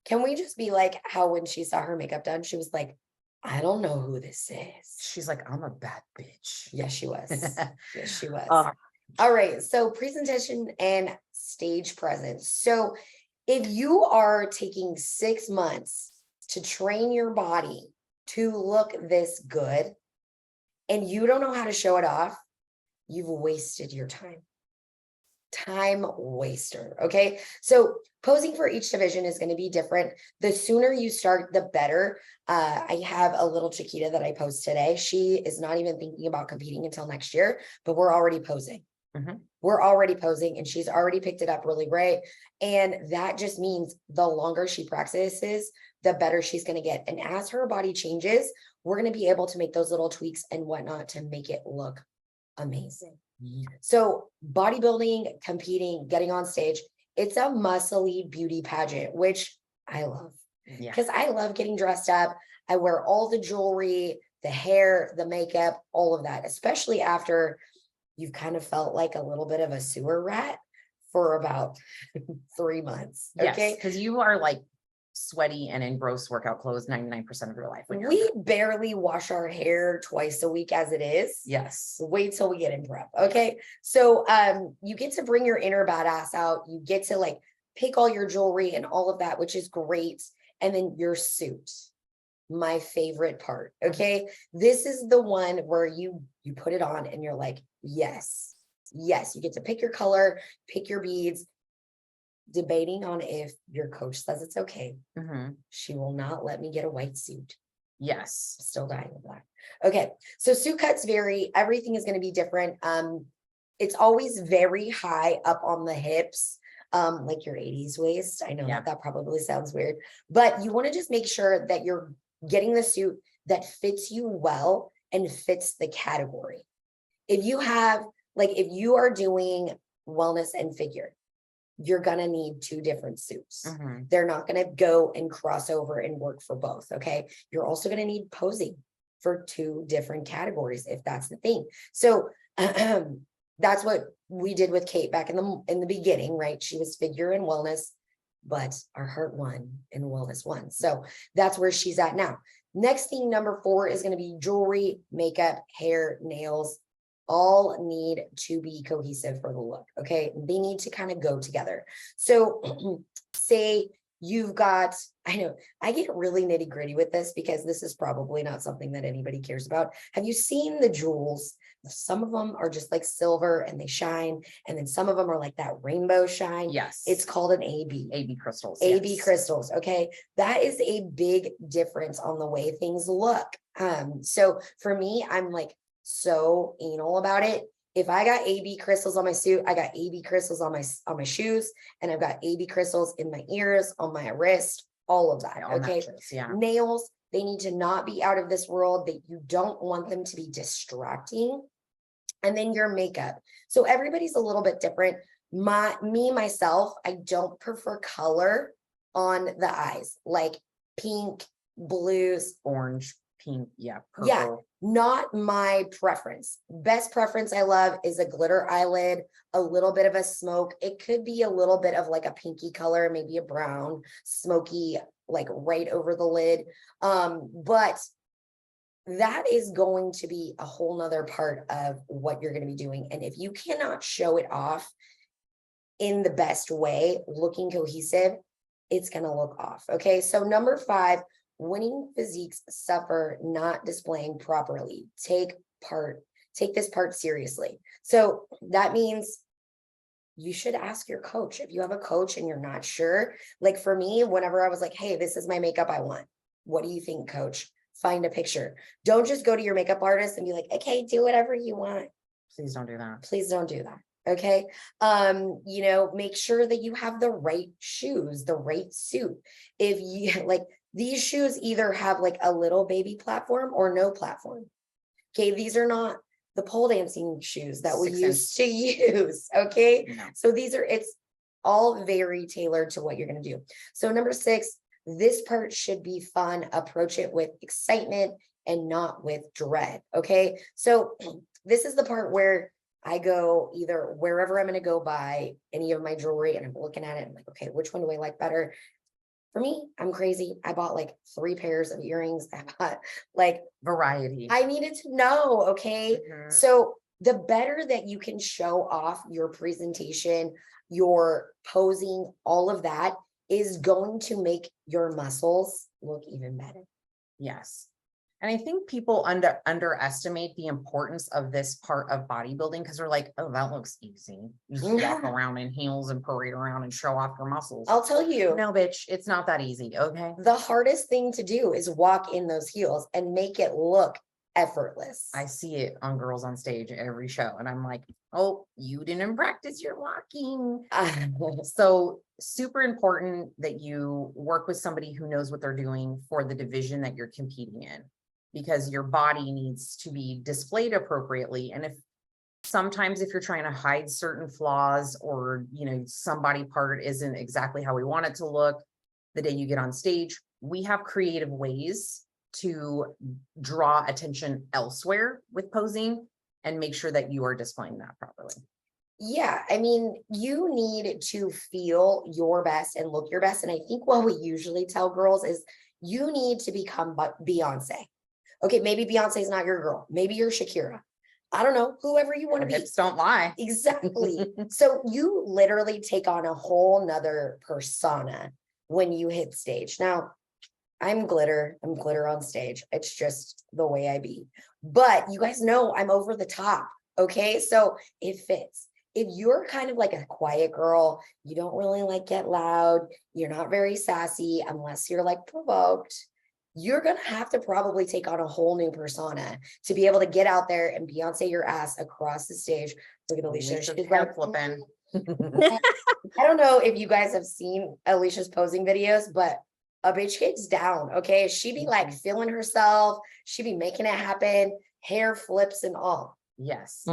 can we just be like how when she saw her makeup done, she was like, I don't know who this is. She's like, I'm a bad bitch. Yes, she was. Yes, she was. Oh. All right. So presentation and stage presence. So if you are taking 6 months to train your body to look this good and you don't know how to show it off, you've wasted your time. Time waster. Okay. So posing for each division is going to be different. The sooner you start, the better. I have a little Chiquita that I post today. She is not even thinking about competing until next year, but we're already posing. We're already posing and she's already picked it up really great. And that just means the longer she practices, the better she's going to get. And as her body changes, we're going to be able to make those little tweaks and whatnot to make it look amazing. So bodybuilding, competing, getting on stage, it's a muscly beauty pageant, which I love because I love getting dressed up. I wear all the jewelry, the hair, the makeup, all of that, especially after you've kind of felt like a little bit of a sewer rat for about 3 months. Okay. Yes, because you are like sweaty and in gross workout clothes 99% of your life. When you're We barely wash our hair twice a week as it is. yes. Wait till we get in prep. Okay. So you get to bring your inner badass out. You get to like pick all your jewelry and all of that, which is great. And then your suit, my favorite part. Okay. This is the one where you put it on and you're like, yes, you get to pick your color, pick your beads. Debating on if your coach says it's okay. She will not let me get a white suit. Yes. Still dying of black. Okay. So suit cuts vary. Everything is going to be different. It's always very high up on the hips, like your 80s waist. I know that probably sounds weird, but you want to just make sure that you're getting the suit that fits you well and fits the category. If you are doing wellness and figure, you're going to need 2 different suits. They're not going to go and cross over and work for both. Okay. You're also going to need posing for 2 different categories, if that's the thing. So that's what we did with Kate back in the beginning, right? She was figure and wellness, but our heart won and wellness won. So that's where she's at now. Next thing, number 4 is going to be jewelry, makeup, hair, nails. All need to be cohesive for the look. Okay. They need to kind of go together. So say you've got, I know I get really nitty gritty with this because this is probably not something that anybody cares about. Have you seen the jewels? Some of them are just like silver and they shine. And then some of them are like that rainbow shine. Yes. It's called an AB. AB crystals. AB crystals. Okay. That is a big difference on the way things look. So for me, I'm like, so anal about it. If I got AB crystals on my suit, I got AB crystals on my shoes, and I've got AB crystals in my ears, on my wrist, all of that. Okay. Nails, they need to not be out of this world. That you don't want them to be distracting. And then your makeup. So everybody's a little bit different. Myself, I don't prefer color on the eyes, like pink, blues, Orange, pink. Purple. Yeah. Not my preference. Best preference I love is a glitter eyelid, a little bit of a smoke. It could be a little bit of like a pinky color, maybe a brown, smoky, like right over the lid. But that is going to be a whole nother part of what you're going to be doing. And if you cannot show it off in the best way, looking cohesive, it's going to look off. Okay. So number 5, winning physiques suffer not displaying properly. Take this part seriously. So that means you should ask your coach. If you have a coach and you're not sure, like for me, whenever I was like, hey, this is my makeup I want. What do you think, coach? Find a picture. Don't just go to your makeup artist and be like, okay, do whatever you want. Please don't do that. Please don't do that. Okay. Make sure that you have the right shoes, the right suit. If you like, these shoes either have like a little baby platform or no platform. Okay. These are not the pole dancing shoes that we used to use. Okay. No. So it's all very tailored to what you're going to do. So number 6, this part should be fun. Approach it with excitement and not with dread. Okay. So this is the part where I go either wherever I'm going to go buy any of my jewelry and I'm looking at it. I'm like, okay, which one do I like better? For me, I'm crazy. I bought like 3 pairs of earrings. I bought like variety. I needed to know. Okay. So the better that you can show off your presentation, your posing, all of that, is going to make your muscles look even better. Yes. And I think people underestimate the importance of this part of bodybuilding because they're like, oh, that looks easy. You just walk around in heels and parade around and show off your muscles. I'll tell you. No, bitch, it's not that easy. Okay. The hardest thing to do is walk in those heels and make it look effortless. I see it on girls on stage every show. And I'm like, oh, you didn't practice your walking. So super important that you work with somebody who knows what they're doing for the division that you're competing in, because your body needs to be displayed appropriately. And sometimes if you're trying to hide certain flaws or, some body part isn't exactly how we want it to look, the day you get on stage, we have creative ways to draw attention elsewhere with posing and make sure that you are displaying that properly. Yeah, I mean, you need to feel your best and look your best. And I think what we usually tell girls is you need to become Beyonce. Okay, maybe Beyonce is not your girl. Maybe you're Shakira. I don't know, whoever you want to be. Hips don't lie. Exactly. So you literally take on a whole nother persona when you hit stage. Now, I'm glitter on stage. It's just the way I be. But you guys know I'm over the top. Okay, so it fits. If you're kind of like a quiet girl, you don't really like get loud, you're not very sassy unless you're like provoked, you're going to have to probably take on a whole new persona to be able to get out there and Beyonce your ass across the stage. Look at Alicia. She's like flipping. I don't know if you guys have seen Alicia's posing videos, but a bitch gets down. Okay. She be like feeling herself. She be making it happen. Hair flips and all. Yes.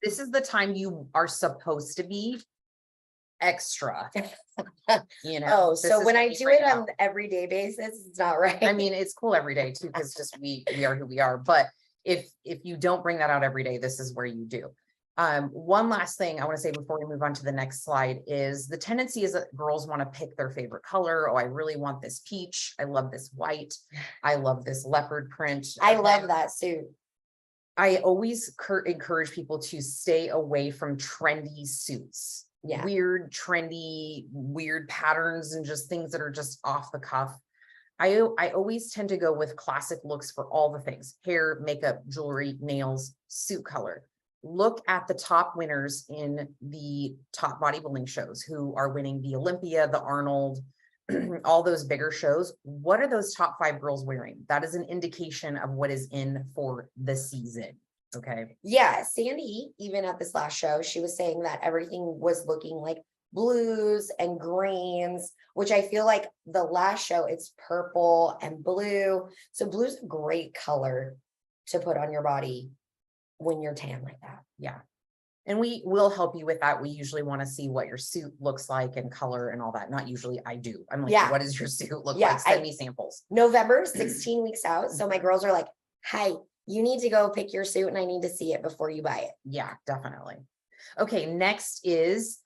This is the time you are supposed to be extra. Oh, so when I do it on an everyday basis, it's not right. I mean, it's cool every day too, because just we are who we are. But if you don't bring that out every day, this is where you do. One last thing I want to say before we move on to the next slide is the tendency is that girls want to pick their favorite color. Oh, I really want this peach. I love this white. I love this leopard print. I love that suit. I always encourage people to stay away from trendy suits. Yeah. Weird, trendy, weird patterns and just things that are just off the cuff. I always tend to go with classic looks for all the things: hair, makeup, jewelry, nails, suit color. Look at the top winners in the top bodybuilding shows who are winning the Olympia, the Arnold, all those bigger shows. What are those top 5 girls wearing? That is an indication of what is in for the season. Okay. Yeah. Sandy, even at this last show, she was saying that everything was looking like blues and greens, which I feel like the last show it's purple and blue. So blue's a great color to put on your body when you're tan like that. Yeah. And we will help you with that. We usually want to see what your suit looks like and color and all that. Not usually, I do. I'm like, what does your suit look like? Send me samples. November, 16 weeks out. So my girls are like, hi, you need to go pick your suit and I need to see it before you buy it. Yeah, definitely. Okay, next is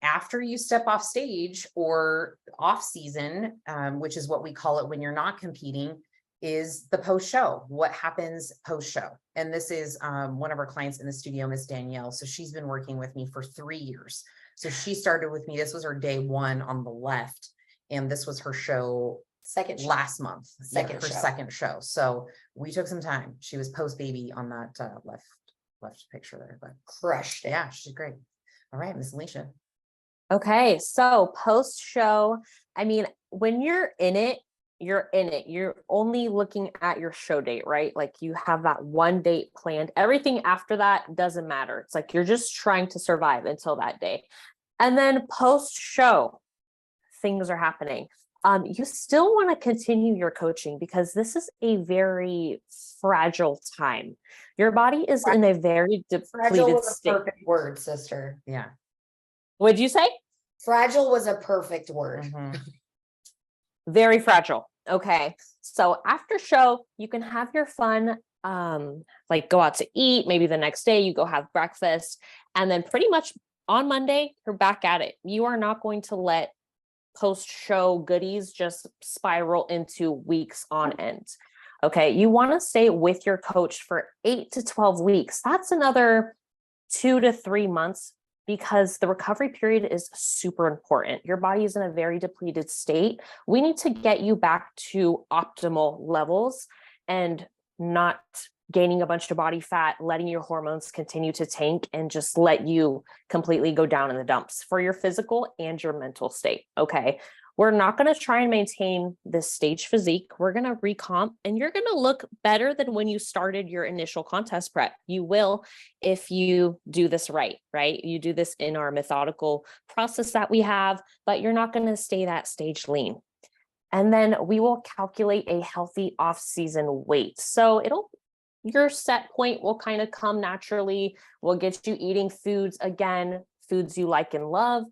after you step off stage or off season, which is what we call it when you're not competing, is the post show. What happens post show? And this is one of our clients in the studio, Miss Danielle. So she's been working with me for 3 years. So she started with me. This was her day 1 on the left. And this was her show last month. Her second show. So we took some time. She was post baby on that left picture there, but crushed it. Yeah, she's great. All right, Miss Alicia. Okay. So post show, I mean, when you're in it, you're in it. You're only looking at your show date, right? Like you have that one date planned. Everything after that doesn't matter. It's like you're just trying to survive until that day. And then post show, things are happening. You still want to continue your coaching because this is a very fragile time. Your body is in a very depleted state. Perfect word, sister. Yeah. What'd you say? Fragile was a perfect word. Mm-hmm. Very fragile. Okay. So after show, you can have your fun, like go out to eat. Maybe the next day you go have breakfast. And then pretty much on Monday, you're back at it. You are not going to let post-show goodies just spiral into weeks on end. Okay. You want to stay with your coach for 8 to 12 weeks. That's another 2 to 3 months because the recovery period is super important. Your body is in a very depleted state. We need to get you back to optimal levels and not gaining a bunch of body fat, letting your hormones continue to tank and just let you completely go down in the dumps for your physical and your mental state. Okay. We're not going to try and maintain this stage physique. We're going to recomp, and you're going to look better than when you started your initial contest prep. You will, if you do this right? You do this in our methodical process that we have, but you're not going to stay that stage lean. And then we will calculate a healthy off-season weight. So your set point will kind of come naturally. We'll get you eating foods you like and love.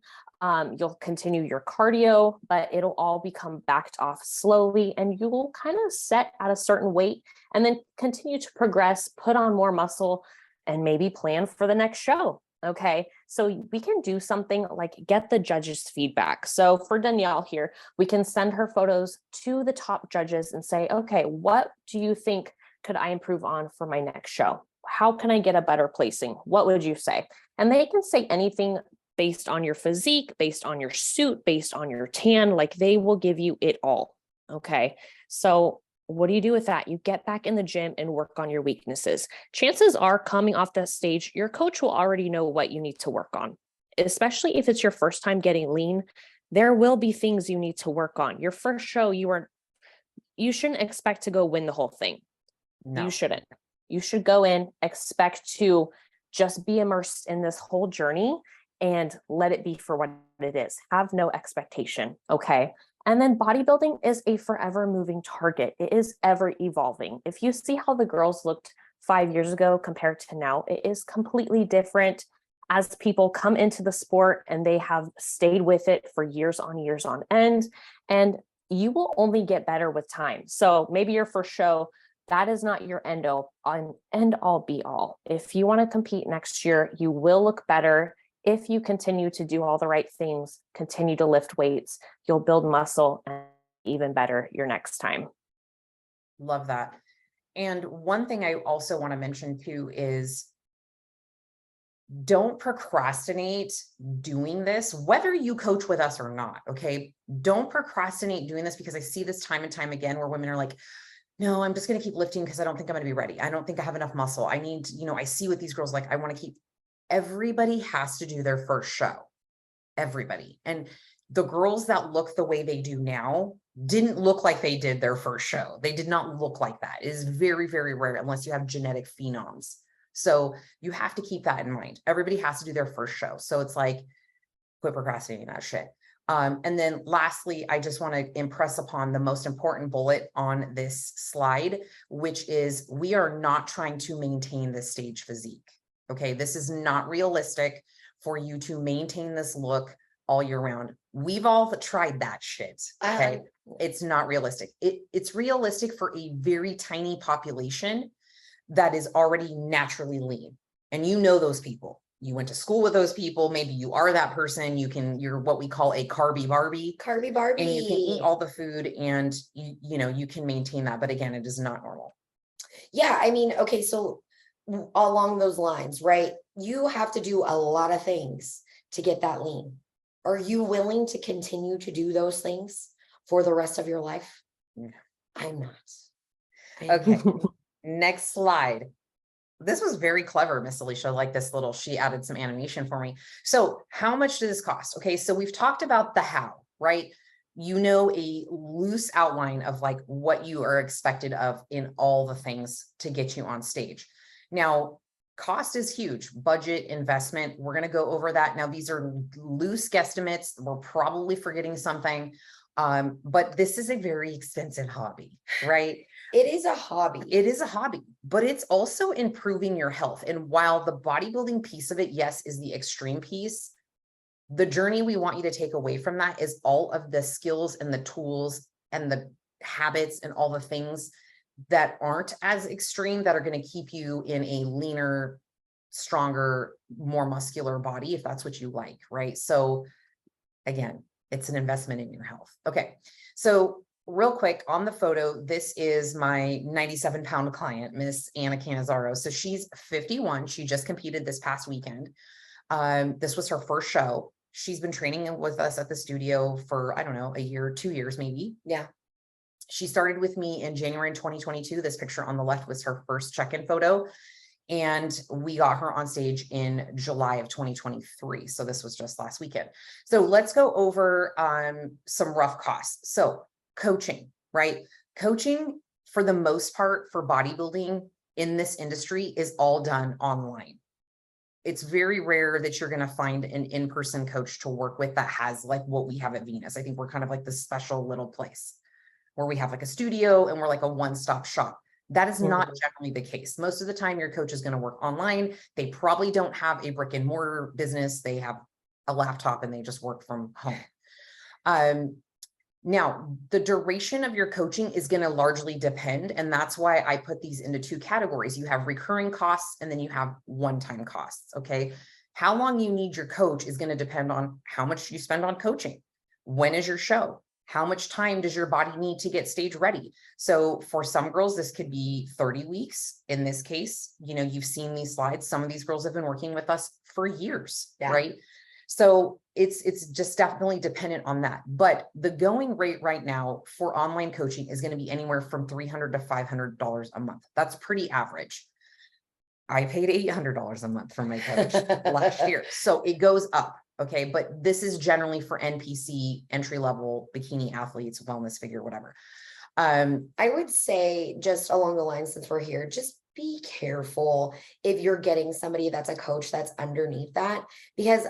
You'll continue your cardio, but it'll all become backed off slowly, and you will kind of set at a certain weight and then continue to progress, put on more muscle, and maybe plan for the next show. Okay. So we can do something like get the judges' feedback. So for Danielle here, we can send her photos to the top judges and say, okay, what do you think could I improve on for my next show? How can I get a better placing? What would you say? And they can say anything based on your physique, based on your suit, based on your tan, like they will give you it all. Okay. So what do you do with that? You get back in the gym and work on your weaknesses. Chances are, coming off that stage, your coach will already know what you need to work on, especially if it's your first time getting lean. There will be things you need to work on. Your first show, you shouldn't expect to go win the whole thing. No. You shouldn't. You should go in, expect to just be immersed in this whole journey and let it be for what it is. Have no expectation. Okay. And then bodybuilding is a forever moving target. It is ever evolving. If you see how the girls looked 5 years ago compared to now, it is completely different as people come into the sport and they have stayed with it for years on end, and you will only get better with time. So maybe your first show, that is not your end all be all. If you want to compete next year, you will look better. If you continue to do all the right things, continue to lift weights, you'll build muscle and even better your next time. Love that. And one thing I also want to mention too is don't procrastinate doing this, whether you coach with us or not. Okay. Don't procrastinate doing this, because I see this time and time again where women are like, no, I'm just going to keep lifting because I don't think I'm going to be ready. I don't think I have enough muscle. I need, I see what these girls like. I want to keep. Everybody has to do their first show. Everybody. And the girls that look the way they do now didn't look like they did their first show. They did not look like that. It is very, very rare unless you have genetic phenoms. So you have to keep that in mind. Everybody has to do their first show. So it's like, quit procrastinating that shit. And then lastly, I just want to impress upon the most important bullet on this slide, which is we are not trying to maintain this stage physique. Okay, this is not realistic for you to maintain this look all year round. We've all tried that shit. Okay, it's not realistic. It's realistic for a very tiny population that is already naturally lean. And you know those people. You went to school with those people. Maybe you are that person. You're what we call a carby Barbie. Carby Barbie. And you can eat all the food and you can maintain that. But again, it is not normal. Yeah, I mean, okay, so along those lines, right? You have to do a lot of things to get that lean. Are you willing to continue to do those things for the rest of your life? No. I'm not. Okay. Next slide. This was very clever, Miss Alicia. Like this she added some animation for me. So how much does this cost? Okay. So we've talked about the how, right? A loose outline of like what you are expected of in all the things to get you on stage. Now, cost is huge. Budget, investment, we're going to go over that. Now, these are loose guesstimates. We're probably forgetting something, but this is a very expensive hobby, right? It is a hobby. It is a hobby, but it's also improving your health. And while the bodybuilding piece of it, yes, is the extreme piece, the journey we want you to take away from that is all of the skills and the tools and the habits and all the things that aren't as extreme that are going to keep you in a leaner, stronger, more muscular body, if that's what you like, right? So again, it's an investment in your health. Okay. So real quick on the photo, this is my 97-pound client, Miss Anna Canizaro. So she's 51. She just competed this past weekend. This was her first show. She's been training with us at the studio for, I don't know, a year, 2 years, maybe. Yeah. She started with me in January 2022. This picture on the left was her first check-in photo. And we got her on stage in July of 2023. So this was just last weekend. So let's go over some rough costs. So coaching, right? Coaching for the most part for bodybuilding in this industry is all done online. It's very rare that you're going to find an in-person coach to work with that has like what we have at Venus. I think we're kind of like this special little place where we have like a studio and we're like a one-stop shop. That is not generally the case. Most of the time your coach is going to work online. They probably don't have a brick and mortar business. They have a laptop and they just work from home. Now, the duration of your coaching is going to largely depend. And that's why I put these into two categories. You have recurring costs and then you have one-time costs. Okay. How long you need your coach is going to depend on how much you spend on coaching. When is your show? How much time does your body need to get stage ready? So for some girls, this could be 30 weeks. In this case, you know, you've seen these slides. Some of these girls have been working with us for years, right? So it's just definitely dependent on that. But the going rate right now for online coaching is going to be anywhere from $300 to $500 a month. That's pretty average. I paid $800 a month for my coach last year. So it goes up. Okay. But this is generally for NPC, entry-level bikini athletes, wellness figure, whatever. I would say just along the lines, since we're here, just be careful if you're getting somebody that's a coach that's underneath that, because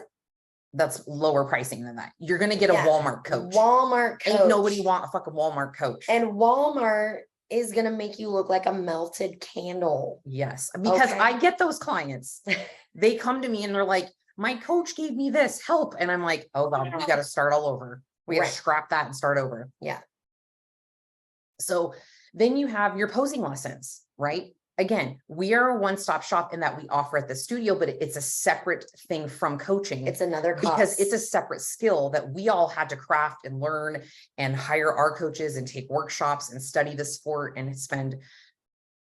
that's lower pricing than that. You're going to get a Walmart coach. Walmart coach. Ain't nobody want a fucking Walmart coach. And Walmart is going to make you look like a melted candle. Yes. Because I get those clients. They come to me and they're like, my coach gave me this help. And I'm like, oh, well, we got to start all over. We got to scrap that and start over. Yeah. So then you have your posing lessons, right? Again, we are a one-stop shop in that we offer at the studio, but it's a separate thing from coaching. It's another cost. Because it's a separate skill that we all had to craft and learn and hire our coaches and take workshops and study the sport and spend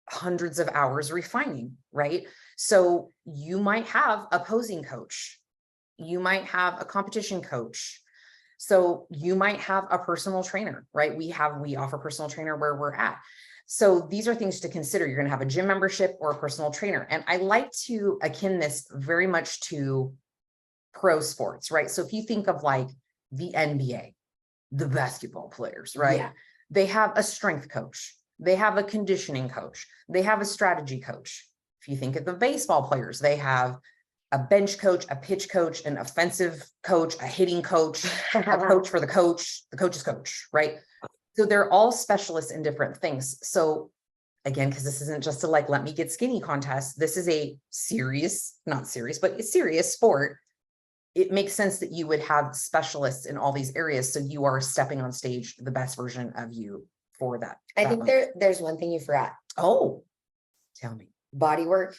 hundreds of hours refining, right? So you might have a posing coach. You might have a competition coach. So you might have a personal trainer, right? We offer personal trainer where we're at. So these are things to consider. You're going to have a gym membership or a personal trainer. And I like to akin this very much to pro sports, right? So if you think of like the NBA, the basketball players, right? Yeah. They have a strength coach. They have a conditioning coach. They have a strategy coach. If you think of the baseball players, they have a bench coach, a pitch coach, an offensive coach, a hitting coach, a coach for the coach's coach, right? So they're all specialists in different things. So again, because this isn't just a like, let me get skinny contest. This is a serious, not serious, but a serious sport. It makes sense that you would have specialists in all these areas. So you are stepping on stage, the best version of you for that. I think there's one thing you forgot. Oh, tell me. Body work.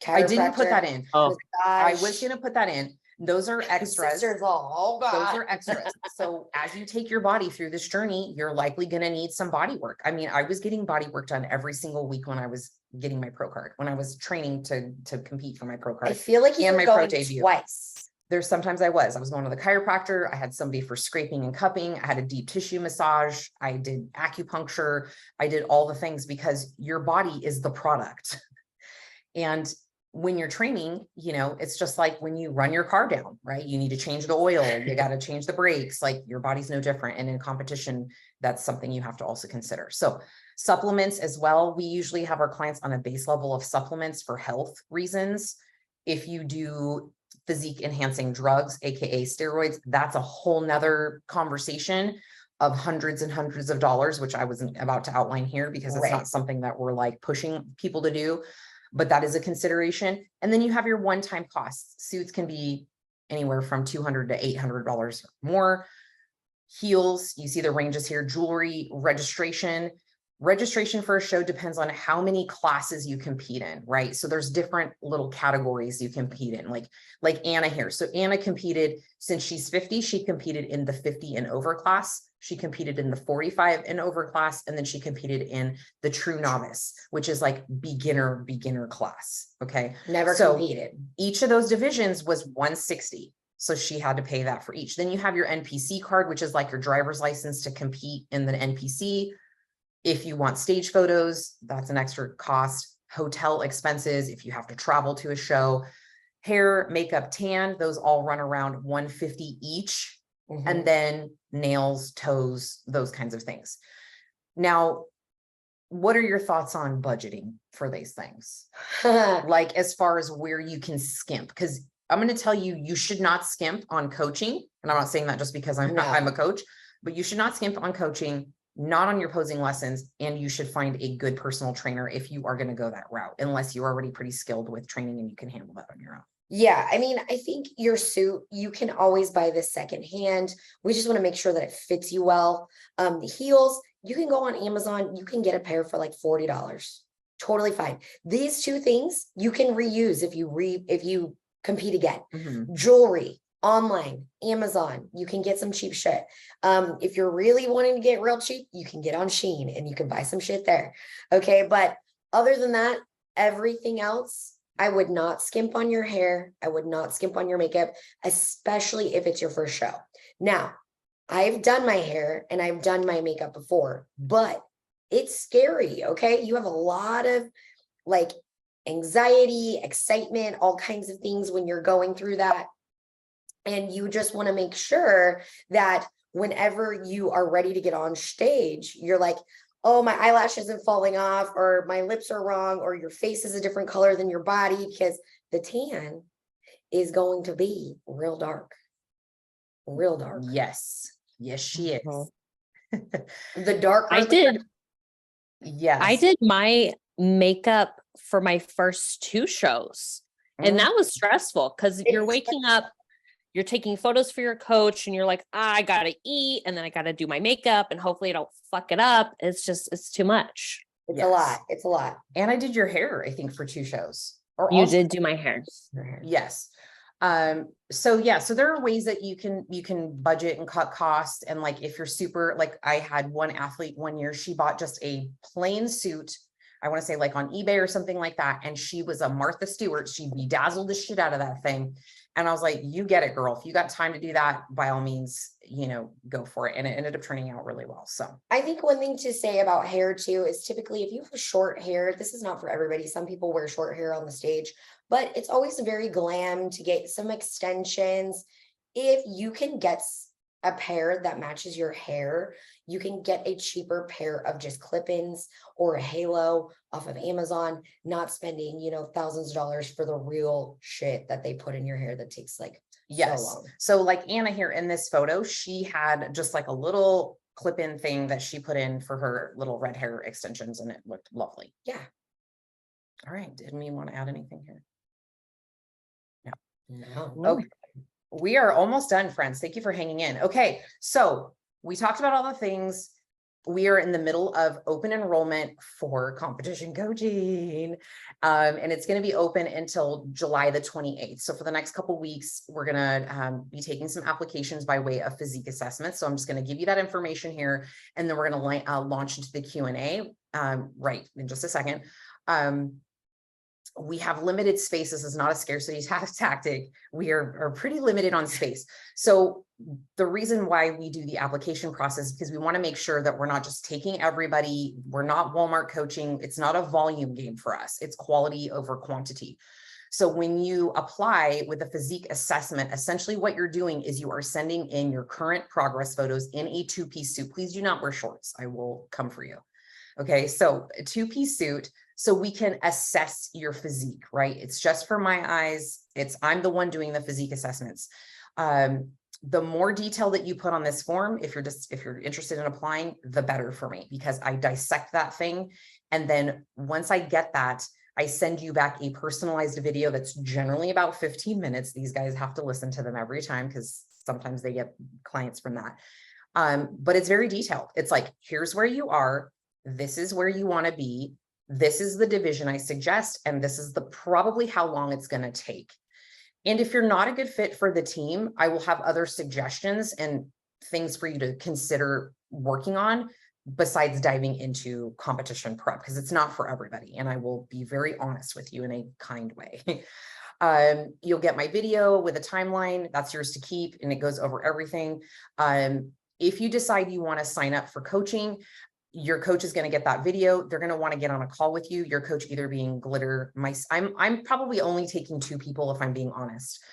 I didn't put that in. Oh, I was going to put that in. Those are extras. Oh, God. Those are extras. So as you take your body through this journey, you're likely going to need some body work. I mean, I was getting body work done every single week when I was getting my pro card, when I was training to compete for my pro card. I feel like you were going twice. There's sometimes I was going to the chiropractor. I had somebody for scraping and cupping. I had a deep tissue massage. I did acupuncture. I did all the things because your body is the product. And when you're training, you know, it's just like when you run your car down, right? You need to change the oil, you got to change the brakes, like your body's no different. And in competition, that's something you have to also consider. So supplements as well. We usually have our clients on a base level of supplements for health reasons. If you do physique enhancing drugs, AKA steroids, that's a whole nother conversation of hundreds and hundreds of dollars, which I wasn't about to outline here because it's not something that we're like pushing people to do. But that is a consideration. And then you have your one-time costs. Suits can be anywhere from $200 to $800 more. Heels, you see the ranges here, jewelry, registration. Registration for a show depends on how many classes you compete in, right? So there's different little categories you compete in, like Anna here. So Anna competed, since she's 50, she competed in the 50 and over class. She competed in the 45 and over class, and then she competed in the true novice, which is like beginner class. Okay. Never So competed. each of those divisions was 160. So she had to pay that for each. Then you have your NPC card, which is like your driver's license to compete in the NPC. If you want stage photos, that's an extra cost. Hotel expenses, if you have to travel to a show, hair, makeup, tan, those all run around 150 each. And then nails, toes, those kinds of things. Now, what are your thoughts on budgeting for these things? Like as far as where you can skimp, because I'm going to tell you, you should not skimp on coaching. And I'm not saying that just because I'm a coach, but you should not skimp on coaching, not on your posing lessons. And you should find a good personal trainer if you are going to go that route, unless you're already pretty skilled with training and you can handle that on your own. Yeah, I mean, I think your suit, you can always buy this secondhand. We just want to make sure that it fits you well. The heels, you can go on Amazon, you can get a pair for like $40. Totally fine. These two things you can reuse if you compete again. Jewelry, online, Amazon, you can get some cheap shit. If you're really wanting to get real cheap, you can get on Shein and you can buy some shit there. Okay, but other than that, everything else, I would not skimp on your hair. I would not skimp on your makeup, especially if it's your first show. Now, I've done my hair and I've done my makeup before, but it's scary. Okay. You have a lot of like anxiety, excitement, all kinds of things when you're going through that. And you just want to make sure that whenever you are ready to get on stage, you're like, oh, my eyelash isn't falling off, or my lips are wrong, or your face is a different color than your body, because the tan is going to be real dark. Real dark. Yes. Yes, she is. The darker. I did. Yes. I did my makeup for my first 2 shows. And that was stressful because you're waking up, you're taking photos for your coach, and you're like, I gotta eat, and then I gotta do my makeup, and hopefully I don't fuck it up. It's too much. It's a lot. It's a lot. And I did your hair, I think, for 2 shows. Or You did do my hair. Yes. So yeah, so there are ways that you can budget and cut costs. And like, if you're super, like I had one athlete one year, she bought just a plain suit. I want to say like on eBay or something like that. And she was a Martha Stewart. She bedazzled the shit out of that thing. And I was like, you get it, girl. If you got time to do that, by all means, go for it. And it ended up turning out really well. So I think one thing to say about hair too is typically if you have short hair, this is not for everybody. Some people wear short hair on the stage, but it's always very glam to get some extensions. If you can get a pair that matches your hair, you can get a cheaper pair of just clip-ins or a halo off of Amazon, not spending, thousands of dollars for the real shit that they put in your hair that takes like so long. So like Anna here in this photo, she had just like a little clip-in thing that she put in for her little red hair extensions, and it looked lovely. Yeah. All right. Didn't we want to add anything here? No. Okay. We are almost done, friends. Thank you for hanging in. Okay. So we talked about all the things. We are in the middle of open enrollment for competition coaching. And it's going to be open until July the 28th. So for the next couple of weeks, we're going to be taking some applications by way of physique assessment. So I'm just going to give you that information here, and then we're going to launch into the Q&A right in just a second. We have limited space. This is not a scarcity tactic. We are pretty limited on space. So the reason why we do the application process is because we want to make sure that we're not just taking everybody. We're not Walmart coaching. It's not a volume game for us. It's quality over quantity. So when you apply with a physique assessment, essentially what you're doing is you are sending in your current progress photos in a 2-piece suit. Please do not wear shorts. I will come for you. Okay, so a 2-piece suit, so we can assess your physique, right? It's just for my eyes. I'm the one doing the physique assessments. The more detail that you put on this form, if you're interested in applying, the better for me, because I dissect that thing. And then once I get that, I send you back a personalized video that's generally about 15 minutes. These guys have to listen to them every time because sometimes they get clients from that. But it's very detailed. It's like, here's where you are. this is where you want to be. This is the division I suggest, and this is probably how long it's going to take. And if you're not a good fit for the team, I will have other suggestions and things for you to consider working on besides diving into competition prep, because it's not for everybody. And I will be very honest with you in a kind way. You'll get my video with a timeline. That's yours to keep, and it goes over everything. If you decide you want to sign up for coaching, your coach is going to get that video. They're going to want to get on a call with you. Your coach either being Glitter, I'm probably only taking 2 people if I'm being honest.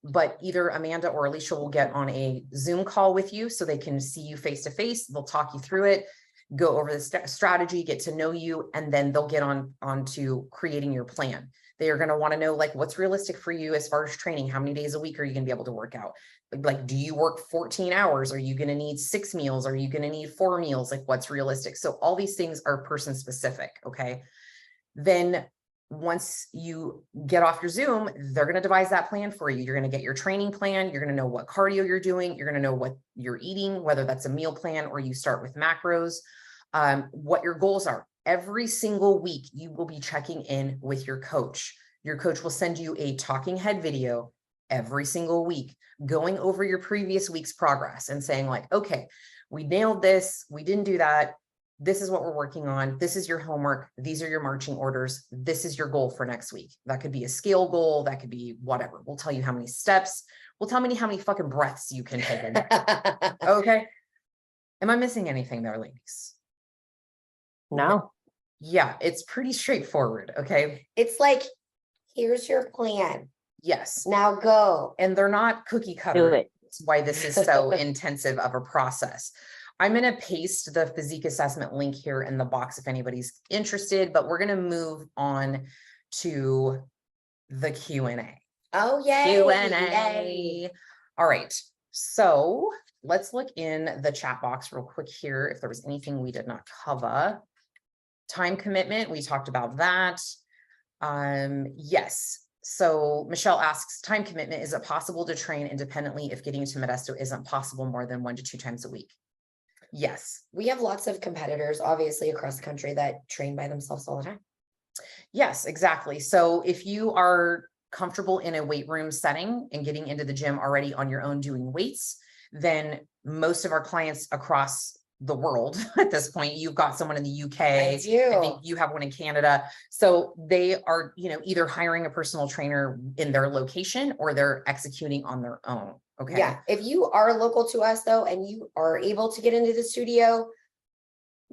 But either Amanda or Alicia will get on a Zoom call with you so they can see you face to face. They'll talk you through it, go over the strategy, get to know you, and then they'll get on to creating your plan. They are going to want to know, like, what's realistic for you as far as training. How many days a week are you going to be able to work out? Like, do you work 14 hours? Are you going to need 6 meals? Are you going to need 4 meals? Like, what's realistic? So all these things are person specific. Okay. Then once you get off your Zoom, they're going to devise that plan for you. You're going to get your training plan. You're going to know what cardio you're doing. You're going to know what you're eating, whether that's a meal plan or you start with macros, what your goals are. Every single week, you will be checking in with your coach. Your coach will send you a talking head video every single week, going over your previous week's progress and saying, like, okay, we nailed this. We didn't do that. This is what we're working on. This is your homework. These are your marching orders. This is your goal for next week. That could be a scale goal. That could be whatever. We'll tell you how many steps. We'll tell you how many fucking breaths you can take in there. Okay. Am I missing anything there, ladies? No. Yeah, it's pretty straightforward. Okay. It's like, here's your plan. Yes. Now go. And they're not cookie Do cutter. it. That's why this is so intensive of a process. I'm going to paste the physique assessment link here in the box if anybody's interested, but we're going to move on to the Q&A. Oh, yay. Q&A. All right. So let's look in the chat box real quick here if there was anything we did not cover. Time commitment, we talked about that. Yes. So Michelle asks, time commitment, is it possible to train independently if getting to Modesto isn't possible more than 1 to 2 times a week? Yes. We have lots of competitors, obviously, across the country that train by themselves all the time. Yes, exactly. So if you are comfortable in a weight room setting and getting into the gym already on your own doing weights, then most of our clients across the world at this point, you've got someone in the UK. I do. I think you have one in Canada. So they are, either hiring a personal trainer in their location or they're executing on their own. Okay. Yeah. If you are local to us though, and you are able to get into the studio,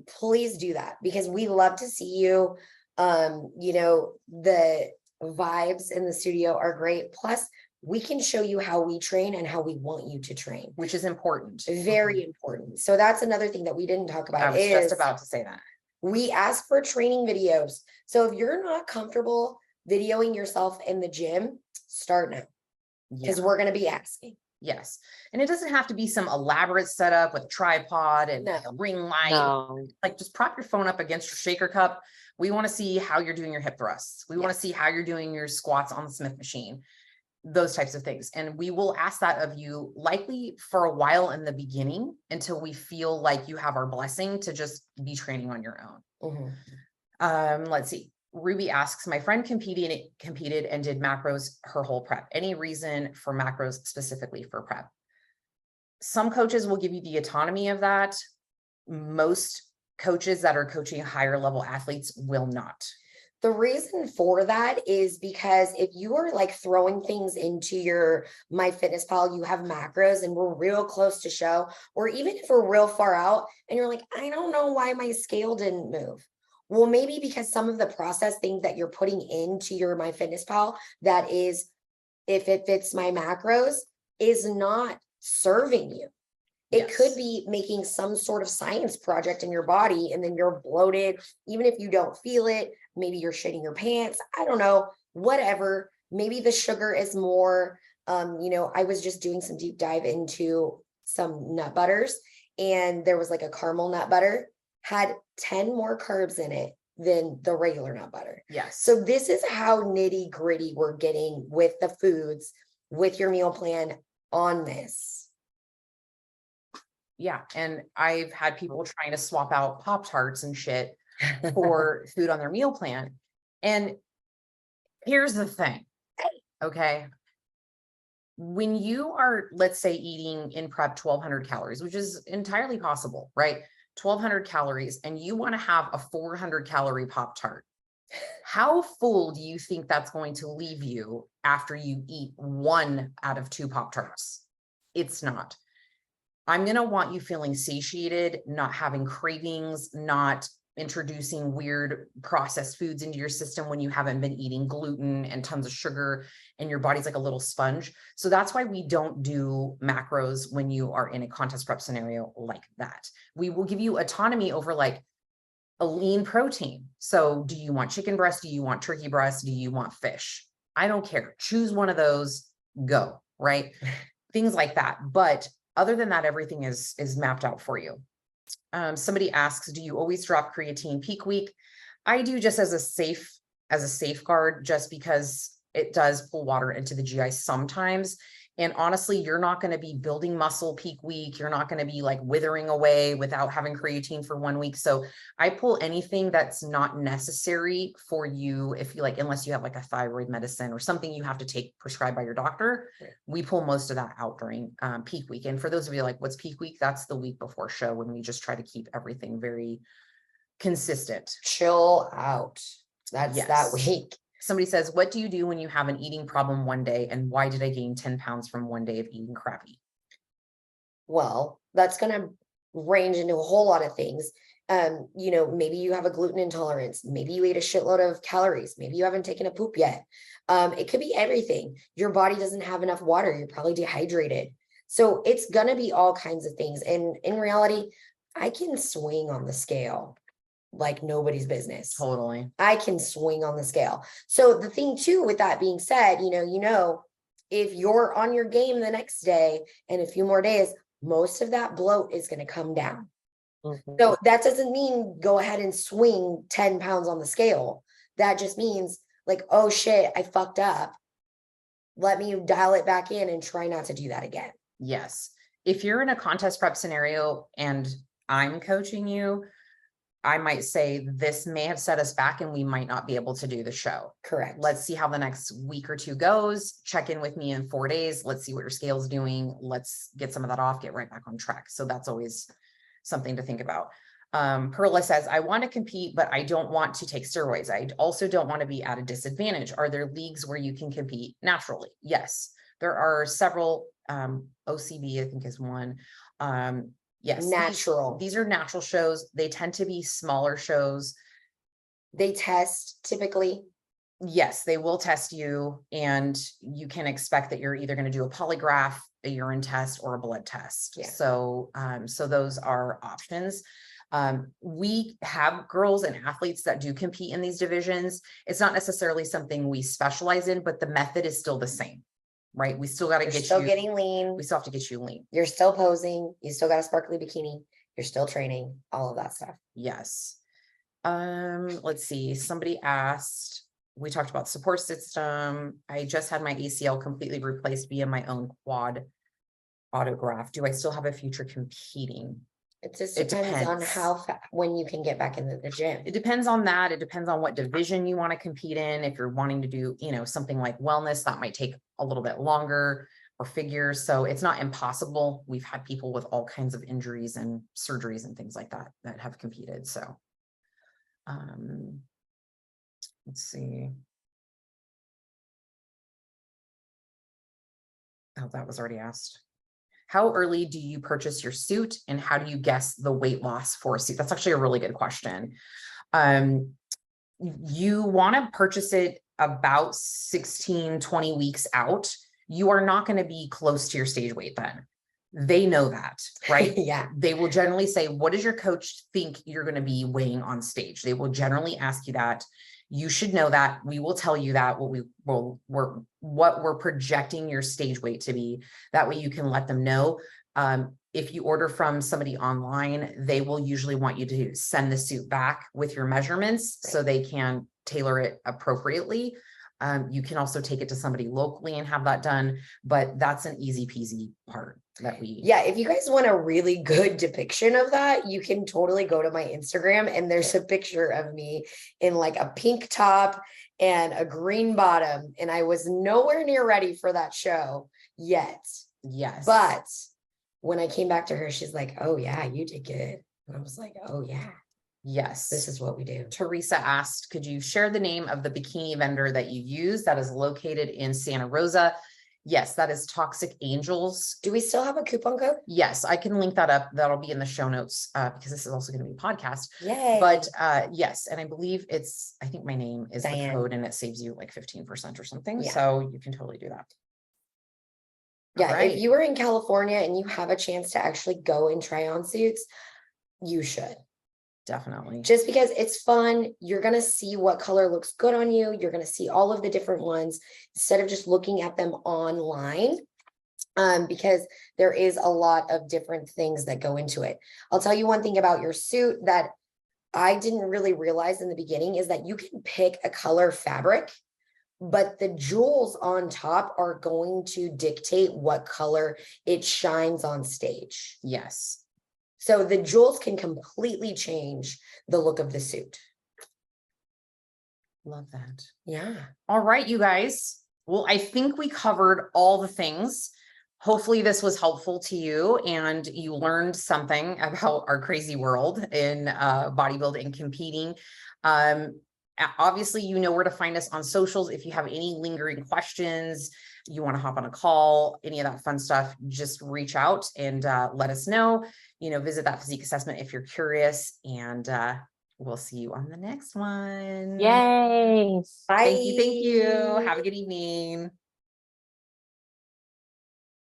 please do that because we love to see you. The vibes in the studio are great. Plus we can show you how we train and how we want you to train, which is important. Very important. So that's another thing that we didn't talk about. I was just about to say that. We ask for training videos. So if you're not comfortable videoing yourself in the gym, start now because we're going to be asking. Yes. And it doesn't have to be some elaborate setup with a tripod and a ring light. No. Like just prop your phone up against your shaker cup. We want to see how you're doing your hip thrusts. We want to see how you're doing your squats on the Smith machine, those types of things. And we will ask that of you likely for a while in the beginning until we feel like you have our blessing to just be training on your own. Mm-hmm. Let's see. Ruby asks, my friend competed and did macros her whole prep. Any reason for macros specifically for prep? Some coaches will give you the autonomy of that. Most coaches that are coaching higher level athletes will not. The reason for that is because if you are like throwing things into your MyFitnessPal, you have macros and we're real close to show, or even if we're real far out and you're like, I don't know why my scale didn't move. Well, maybe because some of the process things that you're putting into your MyFitnessPal, that is, if it fits my macros, is not serving you. It could be making some sort of science project in your body and then you're bloated, even if you don't feel it. Maybe you're shitting your pants. I don't know, whatever. Maybe the sugar is more, I was just doing some deep dive into some nut butters and there was like a caramel nut butter, had 10 more carbs in it than the regular nut butter. Yes. So this is how nitty gritty we're getting with the foods, with your meal plan on this. Yeah. And I've had people trying to swap out Pop-Tarts and shit for food on their meal plan. And here's the thing. Okay. When you are, let's say, eating in prep 1200 calories, which is entirely possible, right? 1200 calories, and you want to have a 400 calorie Pop-Tart. How full do you think that's going to leave you after you eat 1 out of 2 Pop-Tarts? It's not. I'm going to want you feeling satiated, not having cravings, not introducing weird processed foods into your system when you haven't been eating gluten and tons of sugar and your body's like a little sponge. So that's why we don't do macros when you are in a contest prep scenario like that. We will give you autonomy over like a lean protein. So do you want chicken breast? Do you want turkey breast? Do you want fish? I don't care. Choose one of those, go, right? Things like that. But other than that, everything is mapped out for you. Somebody asks, do you always drop creatine peak week? I do, just as a safeguard, just because it does pull water into the GI sometimes. And honestly, you're not going to be building muscle peak week. You're not going to be like withering away without having creatine for 1 week. So I pull anything that's not necessary for you. If you like, unless you have like a thyroid medicine or something you have to take prescribed by your doctor, we pull most of that out during peak week. And for those of you like, what's peak week? That's the week before show, when we just try to keep everything very consistent. Chill out. That's that week. Somebody says, what do you do when you have an eating problem one day? And why did I gain 10 pounds from one day of eating crappy? Well, that's going to range into a whole lot of things. You know, maybe you have a gluten intolerance. Maybe you ate a shitload of calories. Maybe you haven't taken a poop yet. It could be everything. Your body doesn't have enough water. You're probably dehydrated. So it's going to be all kinds of things. And in reality, I can swing on the scale like nobody's business. Totally. I can swing on the scale. So the thing too, with that being said, if you're on your game the next day and a few more days, most of that bloat is going to come down. Mm-hmm. So that doesn't mean go ahead and swing 10 pounds on the scale. That just means like, oh shit, I fucked up. Let me dial it back in and try not to do that again. Yes. If you're in a contest prep scenario and I'm coaching you, I might say this may have set us back and we might not be able to do the show. Correct. Let's see how the next week or 2 goes. Check in with me in 4 days. Let's see what your scale's doing. Let's get some of that off, get right back on track. So that's always something to think about. Perla says, I want to compete, but I don't want to take steroids. I also don't want to be at a disadvantage. Are there leagues where you can compete naturally? Yes, there are several. OCB, I think, is one. Yes, natural. These are natural shows. They tend to be smaller shows. They test typically. Yes, they will test you, and you can expect that you're either going to do a polygraph, a urine test, or a blood test. Yeah. So those are options. We have girls and athletes that do compete in these divisions. It's not necessarily something we specialize in, but the method is still the same. Right. We still got to get still you getting lean. We still have to get you lean. You're still posing. You still got a sparkly bikini. You're still training, all of that stuff. Yes. Let's see. Somebody asked, we talked about support system. I just had my ACL completely replaced via my own quad autograft. Do I still have a future competing? It just depends on how when you can get back into the gym. It depends on that. It depends on what division you want to compete in. If you're wanting to do, something like wellness, that might take a little bit longer, or figures. So it's not impossible. We've had people with all kinds of injuries and surgeries and things like that that have competed. So let's see. Oh, that was already asked. How early do you purchase your suit, and how do you guess the weight loss for a suit? That's actually a really good question. You want to purchase it about 16, 20 weeks out. You are not going to be close to your stage weight then. They know that, right? Yeah. They will generally say, what does your coach think you're going to be weighing on stage? They will generally ask you that. You should know that. We will tell you that what we're projecting your stage weight to be. That way you can let them know. If you order from somebody online, they will usually want you to send the suit back with your measurements so they can tailor it appropriately. You can also take it to somebody locally and have that done, but that's an easy peasy part that we. Yeah, if you guys want a really good depiction of that, you can totally go to my Instagram and there's a picture of me in like a pink top and a green bottom. And I was nowhere near ready for that show yet. Yes. But when I came back to her, she's like, oh yeah, you did good. And I was like, oh yeah, yes, this is what we do. Teresa asked, could you share the name of the bikini vendor that you use that is located in Santa Rosa? Yes, that is Toxic Angels. Do we still have a coupon code? Yes, I can link that up. That'll be in the show notes because this is also going to be a podcast. Yay. But yes, and I believe I think my name is Diane. the code and it saves you like 15% or something. Yeah. So you can totally do that. Yeah, Right. if you were in California and you have a chance to actually go and try on suits, you should. Definitely. Just because it's fun, you're going to see what color looks good on you. You're going to see all of the different ones instead of just looking at them online. Because there is a lot of different things that go into it. I'll tell you one thing about your suit that I didn't really realize in the beginning is that you can pick a color fabric, but the jewels on top are going to dictate what color it shines on stage. Yes. So the jewels can completely change the look of the suit. Love that. Yeah. All right, you guys. Well, I think we covered all the things. Hopefully this was helpful to you and you learned something about our crazy world in bodybuilding and competing. Obviously, you know where to find us on socials. If you have any lingering questions, you want to hop on a call, any of that fun stuff, just reach out and let us know. Visit that physique assessment if you're curious, and we'll see you on the next one. Yay. Bye. Thank you. Have a good evening.